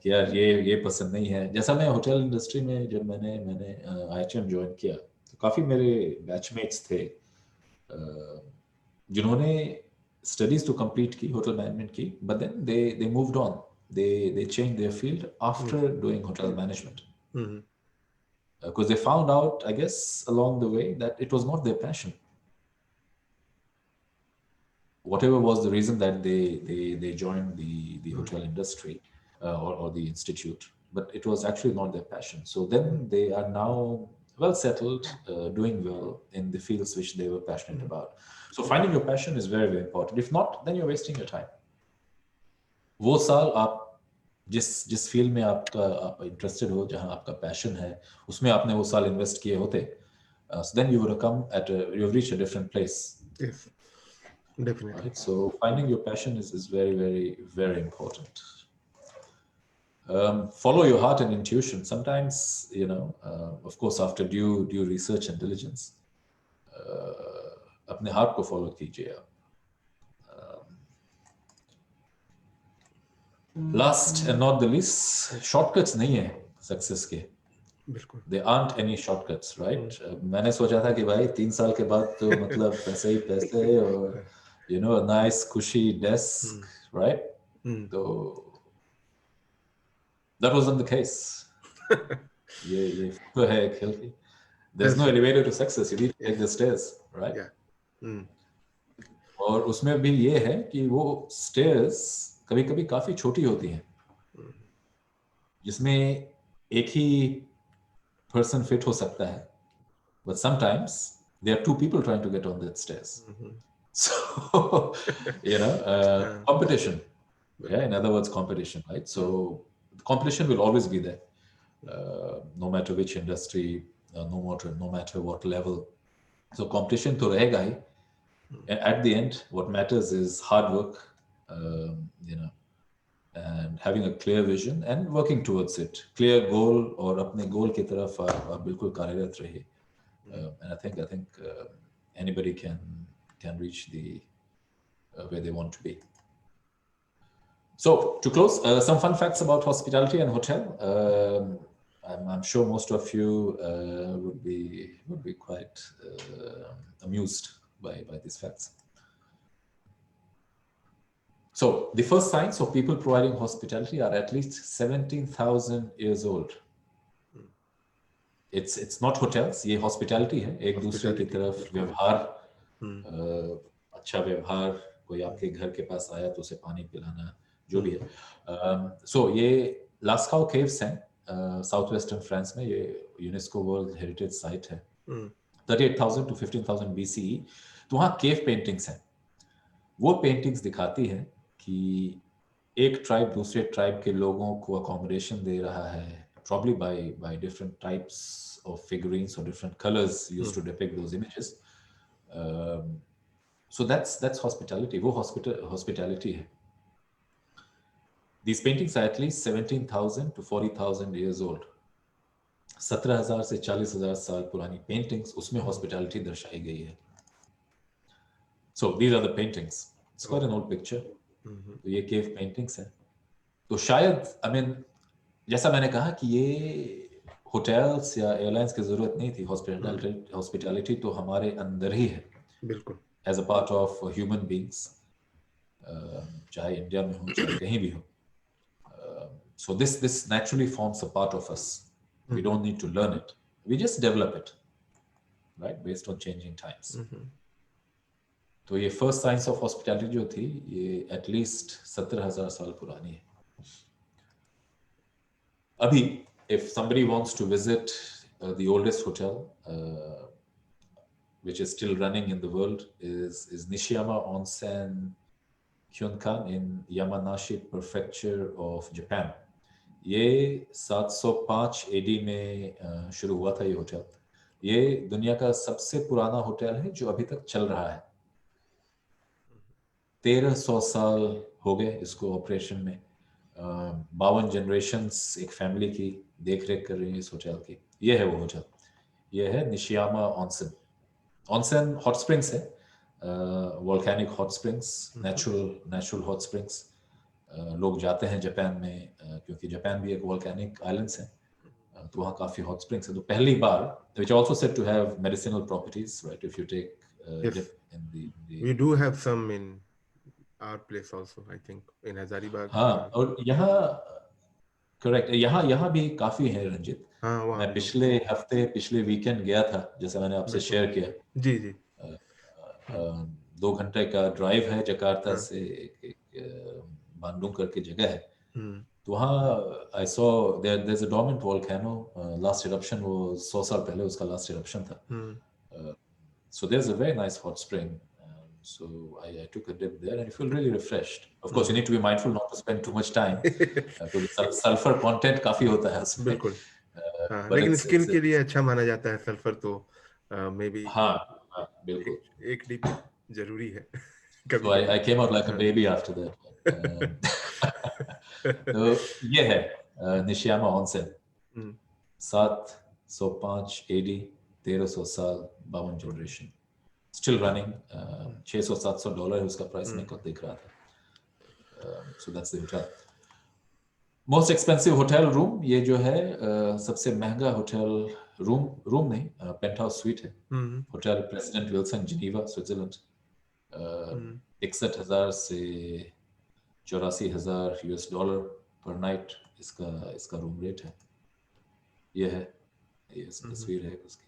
यार ये पसंद नहीं है. जैसा मैं होटल इंडस्ट्री में जब मैंने IHM ज्वाइन किया तो काफी मेरे बैचमेट्स थे जिन्होंने स्टडीज तो कंप्लीट की होटल मैनेजमेंट की, but then they moved on. They changed their field after doing hotel management. Because they found out, I guess, along the way that it was not their passion. Whatever was the reason that they joined the hotel industry or the institute, but it was actually not their passion. So then they are now well settled, doing well in the fields which they were passionate about. So finding your passion is very, very important. If not, then you're wasting your time. वो साल आप जिस field में आप interested हो, जहां आपका passion है, उसमें आपने वो साल इन्वेस्ट किए होते, so then you would have come you've reached a different place. Yes, definitely. Right? So finding your passion is very, very, very important. Follow your heart and intuition. Sometimes, of course, after due research and diligence, अपने heart को follow कीजिए आप. Last and not the least, shortcuts नहीं है success के. बिल्कुल. There aren't any shortcuts, right? मैंने सोचा था कि भाई 3 साल के बाद तो मतलब पैसे ही पैसे और a nice cushy desk, right? तो that wasn't the case. ये तो है खेल की. There's no elevator to success. You need to take the stairs, right? Yeah. और उसमें भी ये है कि वो stairs कभी-कभी काफी छोटी होती हैं, जिसमें एक ही person fit हो सकता है, but sometimes there are 2 people trying to get on that stairs. So competition. Yeah, in other words, competition, right? So competition will always be there, no matter which industry, no matter what level. So competition to रहेगा ही. At the end, what matters is hard work, and having a clear vision and working towards it. Clear goal और अपने goal की तरफ आप बिल्कुल कार्यरत रहिए. And I think anybody can reach the where they want to be. So to close, some fun facts about hospitality and hotel. I'm sure most of you would be quite amused by these facts. So the first signs of people providing hospitality are at least 17,000 years old. It's not hotels, ये hospitality है. एक दूसरे की तरफ व्यवहार, अच्छा व्यवहार, कोई आपके घर के पास आया तो उसे पानी पिलाना, जो भी है. So ये लास्काओ केव्स हैं साउथ वेस्टर्न फ्रांस में. ये यूनेस्को वर्ल्ड हेरिटेज साइट है. 38,000 to 15,000 BCE. तो वहाँ केव पेंटिंग्स हैं. वो पेंटिंग्स दिखाती है कि एक ट्राइब दूसरे ट्राइब के लोगों को अकोमोडेशन दे रहा है, probably by different types of figurines or different colors used to depict those images. So that's hospitality. वो hospitality है. These paintings are at least 17,000 to 40,000 years old. 17,000 से 40,000 साल पुरानी पेंटिंग्स, उसमें hospitality दर्शाई गई है. So these are the paintings. It's quite an old picture. तो ये केव पेंटिंग्स हैं. तो शायद जैसा मैंने कहा कि ये होटल्स या एयरलाइंस की जरूरत नहीं थी. हॉस्पिटैलिटी तो हमारे अंदर ही है, बिल्कुल, as a part of human beings, चाहे इंडिया में हो चाहे कहीं भी हो. So this naturally forms a part of us. We don't need to learn it. We just develop it, right, based on changing times. तो ये फर्स्ट साइंस ऑफ हॉस्पिटैलिटी जो थी ये एटलीस्ट 70,000 साल पुरानी है. अभी if somebody wants to visit the oldest hotel which is still running in the world is Nishiyama Onsen Keiunkan in Yamanashi prefecture of Japan. ये 705 AD में शुरू हुआ था ये होटल. ये दुनिया का सबसे पुराना होटल है जो अभी तक चल रहा है. 1300 साल हो गए इसको ऑपरेशन में. 52 जनरेशन्स एक फैमिली की देख रेख कर रही है इस होटल की. ये है वो होटल. ये है निशियामा ऑनसन. ऑनसन हॉट स्प्रिंग्स है, volcanic hot springs, natural hot springs. लोग जाते हैं जापान में क्योंकि जापान भी एक वोल्केनिक आइलैंड्स है, तो वहाँ काफी हॉट स्प्रिंग्स है. तो पहली बार which also said to have medicinal properties, right? If you take Yes, dip in the we do have some in our place also, I think, in Hazaribag. हाँ, और यहाँ करेक्ट, यहाँ भी काफी है रंजित. हाँ, वहाँ मैं भी होंगे. पिछले वीकेंड गया था, जैसे मैंने आपसे बिल्कुल. शेयर किया. जी जी. 2 घंटे का ड्राइव है जकार्ता हाँ. से. एक बांडुंग करके जगह है. हम्म. तो वहाँ I saw there's a dormant volcano. Last eruption वो 100 साल पहले उसका लास्ट eruption था. So there's a very nice hot spring. So I took a dip there and I feel really refreshed. Of course, you need to be mindful not to spend too much time. क्योंकि sulfur content काफी होता है उसमें. बिल्कुल. हाँ, But लेकिन skin के लिए it's अच्छा माना जाता है सल्फर, तो मे बी हाँ, बिल्कुल. एक डीप जरूरी है So कभी कभी. I came out like a हाँ. baby after that. तो ये है निशियामा ऑनसेन. 705 AD, 1300 साल, 52 जनरेशन, स्टिल रनिंग. $600-700 है उसका प्राइस. मैं कब देख रहा था. So that's the hotel. Most expensive hotel room ये जो है, सबसे महंगा होटल रूम नहीं, पेंट हाउस स्वीट है. Hotel president Wilson, Geneva, Switzerland. 61,000 से 84,000 $US पर नाइट इसका रूम रेट है. ये है, ये तस्वीर है उसकी.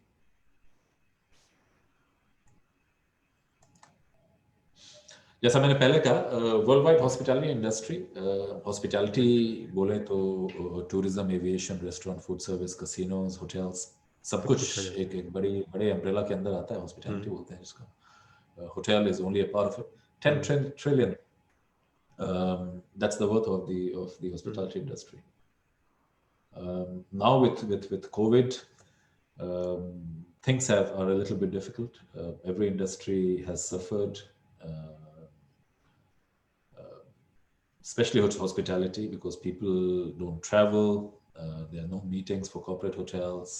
जैसा मैंने पहले कहा, world wide hospitality industry, hospitality बोले तो tourism, aviation, restaurant, food service, casinos, hotels, सब कुछ एक बड़े अम्ब्रेला के अंदर आता है. हॉस्पिटैलिटी बोलते हैं जिसको. Hotel is only a part of it. 10 trillion. That's the worth of the hospitality industry. Now with COVID, things are a little bit difficult. Every industry has suffered, especially hospitality, because people don't travel. There are no meetings for corporate hotels.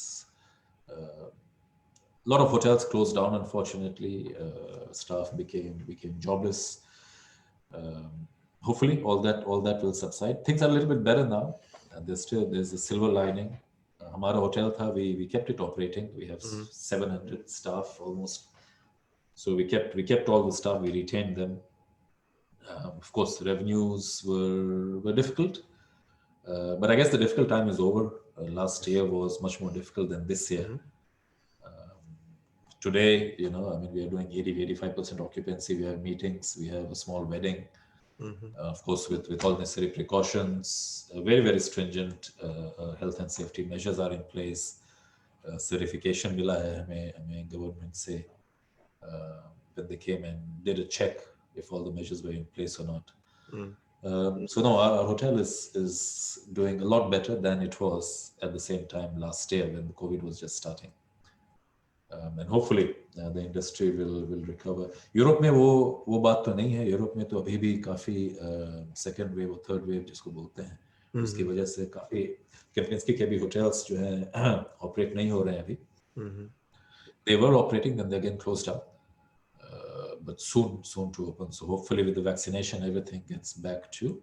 A lot of hotels closed down, unfortunately. Staff became jobless. Hopefully all that will subside. Things are a little bit better now. There's a silver lining. Hamara hotel tha, we kept it operating. We have 700 staff almost. So we kept all the staff. We retained them. Of course, revenues were difficult, but I guess the difficult time is over. Last year was much more difficult than this year. Today, I mean, we are doing 80-85% occupancy. We have meetings. We have a small wedding. Of course, with all necessary precautions. Very, very stringent health and safety measures are in place. Certification mila hai hame government se, when they came and did a check if all the measures were in place or not. So no, our hotel is doing a lot better than it was at the same time last year when the COVID was just starting. And hopefully the industry will recover. Europe में वो बात तो नहीं है. Europe में तो अभी भी काफी सेकेंड वेव और थर्ड वेव जिसको बोलते हैं, उसकी वजह से काफी केम्पिंस्की के भी होटल्स जो है ऑपरेट नहीं हो रहे हैं अभी. They were operating, then they again closed down, but soon to open. So hopefully with the vaccination, everything gets back to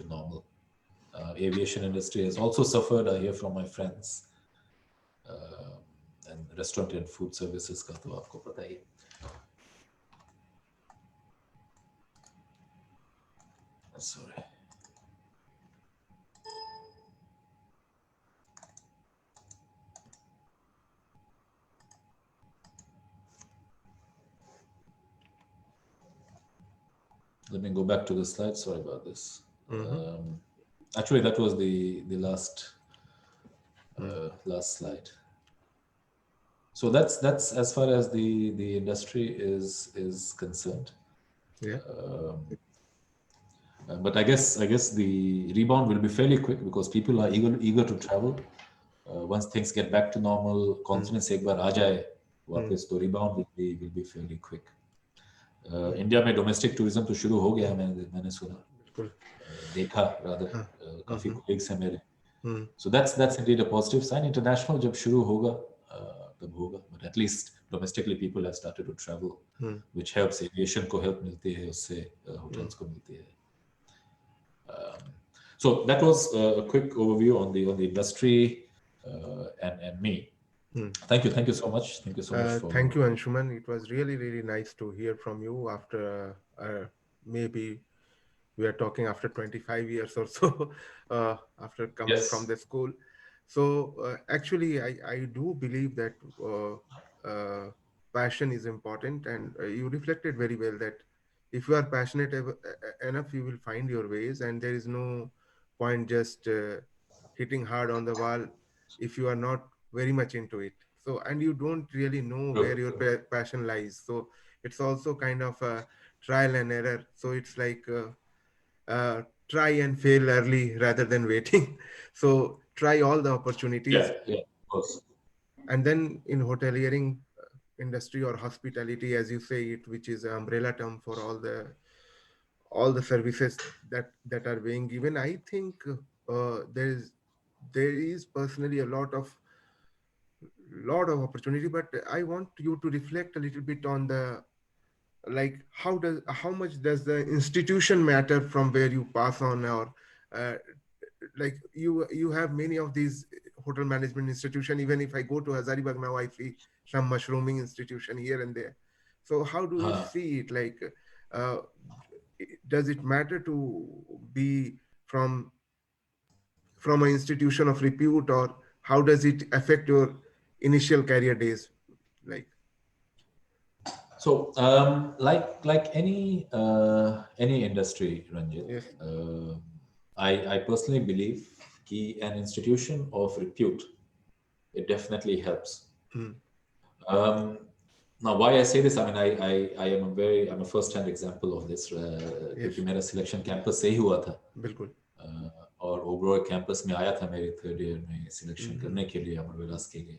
normal. Aviation industry has also suffered, I hear from my friends. And restaurant and food services का तो आपको पता ही. Sorry. Let me go back to the slide. Sorry about this. Mm-hmm. Actually, that was the last last slide. So that's as far as the industry is concerned. Yeah. But I guess the rebound will be fairly quick because people are eager to travel. Once things get back to normal, confidence एक बार आ जाए वापस तो rebound will be fairly quick. India में domestic tourism तो शुरू हो गया है, मैंने सुना, बिल्कुल. देखा rather, हाँ. काफी Mm-hmm. colleagues हैं मेरे. Mm. So that's indeed a positive sign. International जब शुरू होगा तब होगा, but at least domestically people have started to travel, which helps. Aviation को help मिलती है उससे, hotels को मिलती है. So that was a quick overview on the industry and me. Thank you so much. Thank you so much Thank for. you, Anshuman. It was really, really nice to hear from you after maybe we are talking after 25 years or so after coming from Yes. the school. So actually, I do believe that passion is important, and you reflected very well that if you are passionate enough, you will find your ways, and there is no point just hitting hard on the wall if you are not very much into it. So, and you don't really know where True. your passion lies. So it's also kind of a trial and error. So it's like try and fail early rather than waiting. So try all the opportunities. Yeah, of course. And then in hoteliering industry or hospitality, as you say it, which is an umbrella term for all the services that are being given, I think there is personally a lot of opportunity. But I want you to reflect a little bit on the, like, how much does the institution matter from where you pass on, or uh, like you have many of these hotel management institution. Even if I go to Hazaribag now, I see some mushrooming institution here and there. So how do you Uh, see it, like, uh, does it matter to be from an institution of repute, or how does it affect your initial career days, like? so like any industry, Ranjit, Yes. I personally believe कि an institution of repute, it definitely helps. Mm. Um, Now, why I say this, I mean, I'm a first-hand example of this, Yes. क्योंकि मेरा selection campus से ही हुआ था, बिल्कुल. और Oberoi campus में आया था मेरे थर्ड ईयर में सिलेक्शन Mhm. करने के लिए अमर विलास के लिए.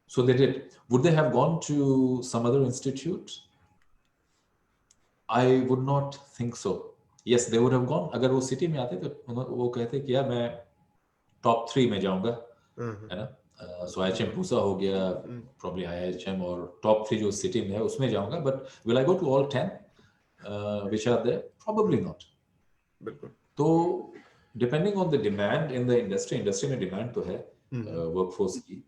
So they did. Would they have gone to some other institute? I would not think so. Yes, they would have gone. अगर वो सिटी में आते तो वो कहते कि यार मैं टॉप 3 में जाऊंगा, Mhm. है ना. सो IHM पूसा हो गया, प्रॉब्ली IHM, और टॉप 3 जो सिटी में है उसमें जाऊंगा. But will I go to all 10 which are there? Probably not. बिल्कुल. तो depending on the demand in the industry में डिमांड तो है वर्कफोर्स की.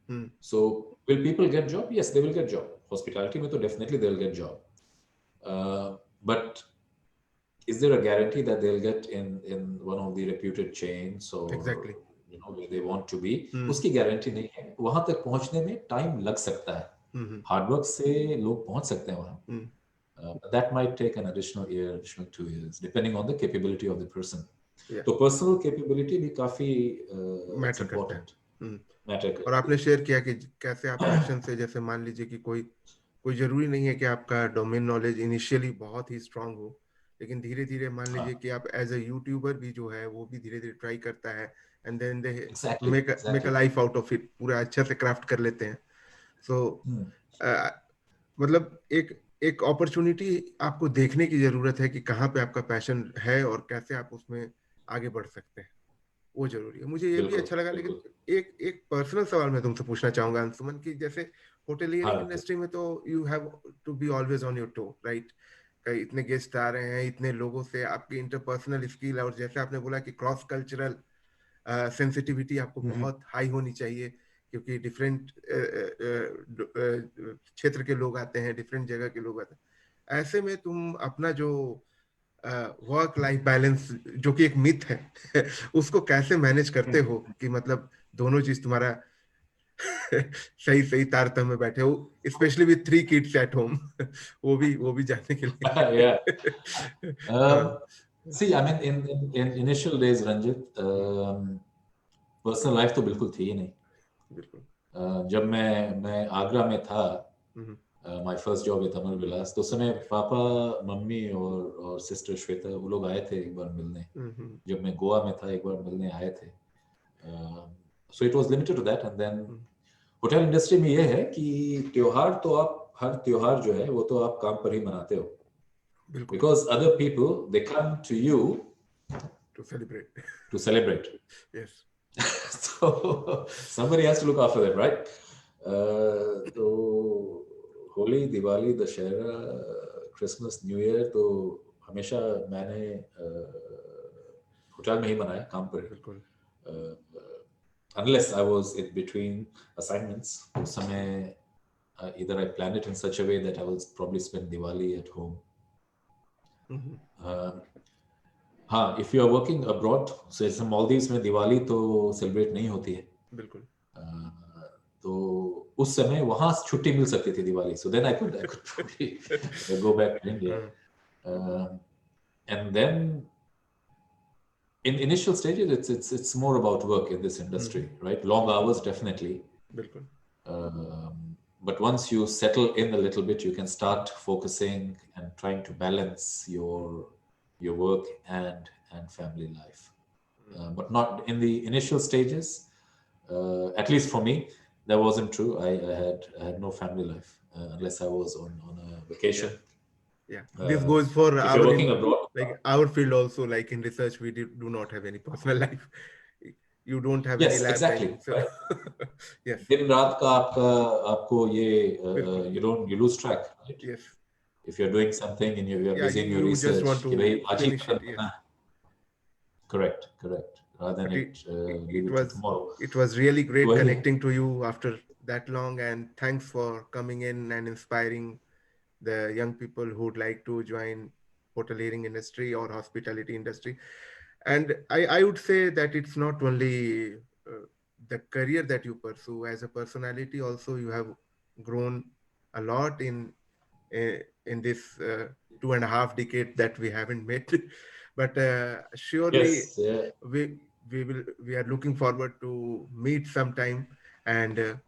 Mm. So will people get job? Yes, they will get job. Hospitality में तो definitely they'll get job. But is there a guarantee that they'll get in one of the reputed chains, or Exactly. where they want to be? Mm. उसकी guarantee नहीं है. वहां तक पहुंचने में time लग सकता है. Mhm. हार्डवर्क से लोग पहुंच सकते हैं वहां. Mm. But that might take an additional year, additional 2 years, depending on the capability of the person. Yeah. तो पर्सनल कैपेबिलिटी भी काफी इट्स मैटर करता है. इम्पोर्टेंट, मैटर और करती आपने है. शेयर किया कि कैसे आप पैशन से, जैसे मान लीजिए कि कोई जरूरी नहीं है कि आपका डोमेन नॉलेज इनिशियली बहुत ही स्ट्रांग हो, लेकिन धीरे धीरे मान लीजिए हाँ, कि आप एज अ यूट्यूबर भी जो है वो भी धीरे धीरे ट्राई करता है, and then they exactly make a exactly. Life out of it, पूरा अच्छे से क्राफ्ट कर लेते हैं. सो मतलब एक अपॉर्चुनिटी आपको देखने की जरूरत है कि कहाँ पे आपका पैशन है और कैसे आप उसमें आगे बढ़ सकते हैं, वो जरूरी है. मुझे ये भी बिल्कुल अच्छा लगा. लेकिन बिल्कुल. एक एक पर्सनल सवाल मैं तुमसे पूछना चाहूंगा अंशुमन, कि जैसे हाँ होटेलियरिंग रंजित. इंडस्ट्री में तो you have to be always on your toe, right? कई इतने गेस्ट आ रहे हैं, इतने लोगों से आपकी इंटरपर्सनल स्किल, और जैसे आपने बोला कि क्रॉस कल्चरल सेंसिटिविटी आपको बहुत हाई होनी चाहिए, क्योंकि डिफरेंट क्षेत्र के लोग आते हैं, डिफरेंट जगह के लोग आते हैं. ऐसे में तुम अपना जो वर्क लाइफ बैलेंस, जो कि एक मिथ है उसको कैसे मैनेज करते हो, कि मतलब दोनों चीज तुम्हारा सही सही तारतम्य में बैठे हो, specially with 3 kids at home. वो भी जानने के लिए। Yeah. हाँ। See, I mean, in initial days, Ranjit, personal life तो बिल्कुल थी ही नहीं। बिल्कुल। जब मैं आगरा में था, हम्म, माय फर्स्ट जॉब विद अमर विलास, तो उस समय पापा, मम्मी और सिस्टर श्वेता वो लोग आए थे एक बार मिलने। जब मैं गोवा में था एक बार मिलने आए थे। So it was limited to that. And then hotel industry में ये है कि त्योहार तो आप, हर त्योहार जो है वो तो आप काम पर ही मनाते हो, बिल्कुल। because other people they come to you to celebrate. to celebrate. Yes. So somebody has to look after them, right? तो Holi, Diwali, Dussehra, Christmas, new year तो हमेशा मैंने होटल में ही मनाया, काम पर ही। बिल्कुल। Unless I was in between assignments, उस समय either I planned it in such a way that I will probably spend Diwali at home. हाँ, if you are working abroad, so जैसे मालदीव्स में दिवाली तो सेलिब्रेट नहीं होती है। बिल्कुल। तो उस समय वहाँ छुट्टी मिल सकती थी Diwali, so then I could probably go back to India. And then in initial stages, it's more about work in this industry, right? Long hours, definitely. बिल्कुल। But once you settle in a little bit, you can start focusing and trying to balance your work and family life. But not in the initial stages. At least for me, that wasn't true. I had no family life unless I was on a vacation. Yeah, this goes for if you're working abroad, like our field also. Like in research, we do not have any personal life. You don't have any yes, lab exactly, time. So right? yes, दिन रात का आपको ये बिल्कुल। you lose track, right? Yes. If you're doing something and you're Yeah, busy in your you just research, want कि भाई to आज ही finish खत्म it. Yes. करना है. Correct. Rather than But leave it to tomorrow. it was really great वही है. connecting to you after that long, and thanks for coming in and inspiring the young people who would like to join hoteliering industry or hospitality industry. And I would say that it's not only the career that you pursue as a personality, also you have grown a lot in this 2.5 decade that we haven't met. But surely Yes. Yeah. we are looking forward to meet sometime, and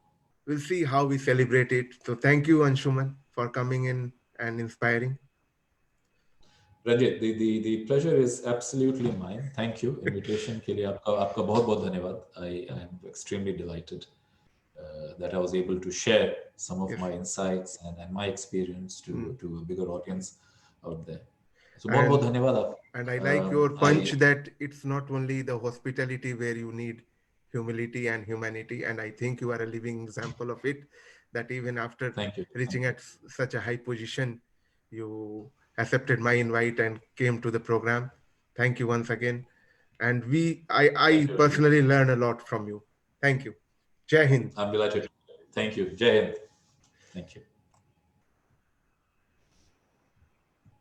we'll see how we celebrate it. So thank you, Anshuman, for coming in and inspiring. Ranjit, the pleasure is absolutely mine. Thank you. Invitation के लिए आपका बहुत बहुत धन्यवाद. I am extremely delighted that I was able to share some of Yes. my insights and my experience to a bigger audience out there. So बहुत And बहुत धन्यवाद आप. and I like your punch that it's not only the hospitality where you need humility and humanity, and I think you are a living example of it, that even after Thank you. reaching at such a high position, you accepted my invite and came to the program. Thank you once again. And I Thank you, Ranjit. personally learn a lot from you. Thank you. Jai Hind. I'm delighted. Thank you. Jai Hind. Thank you.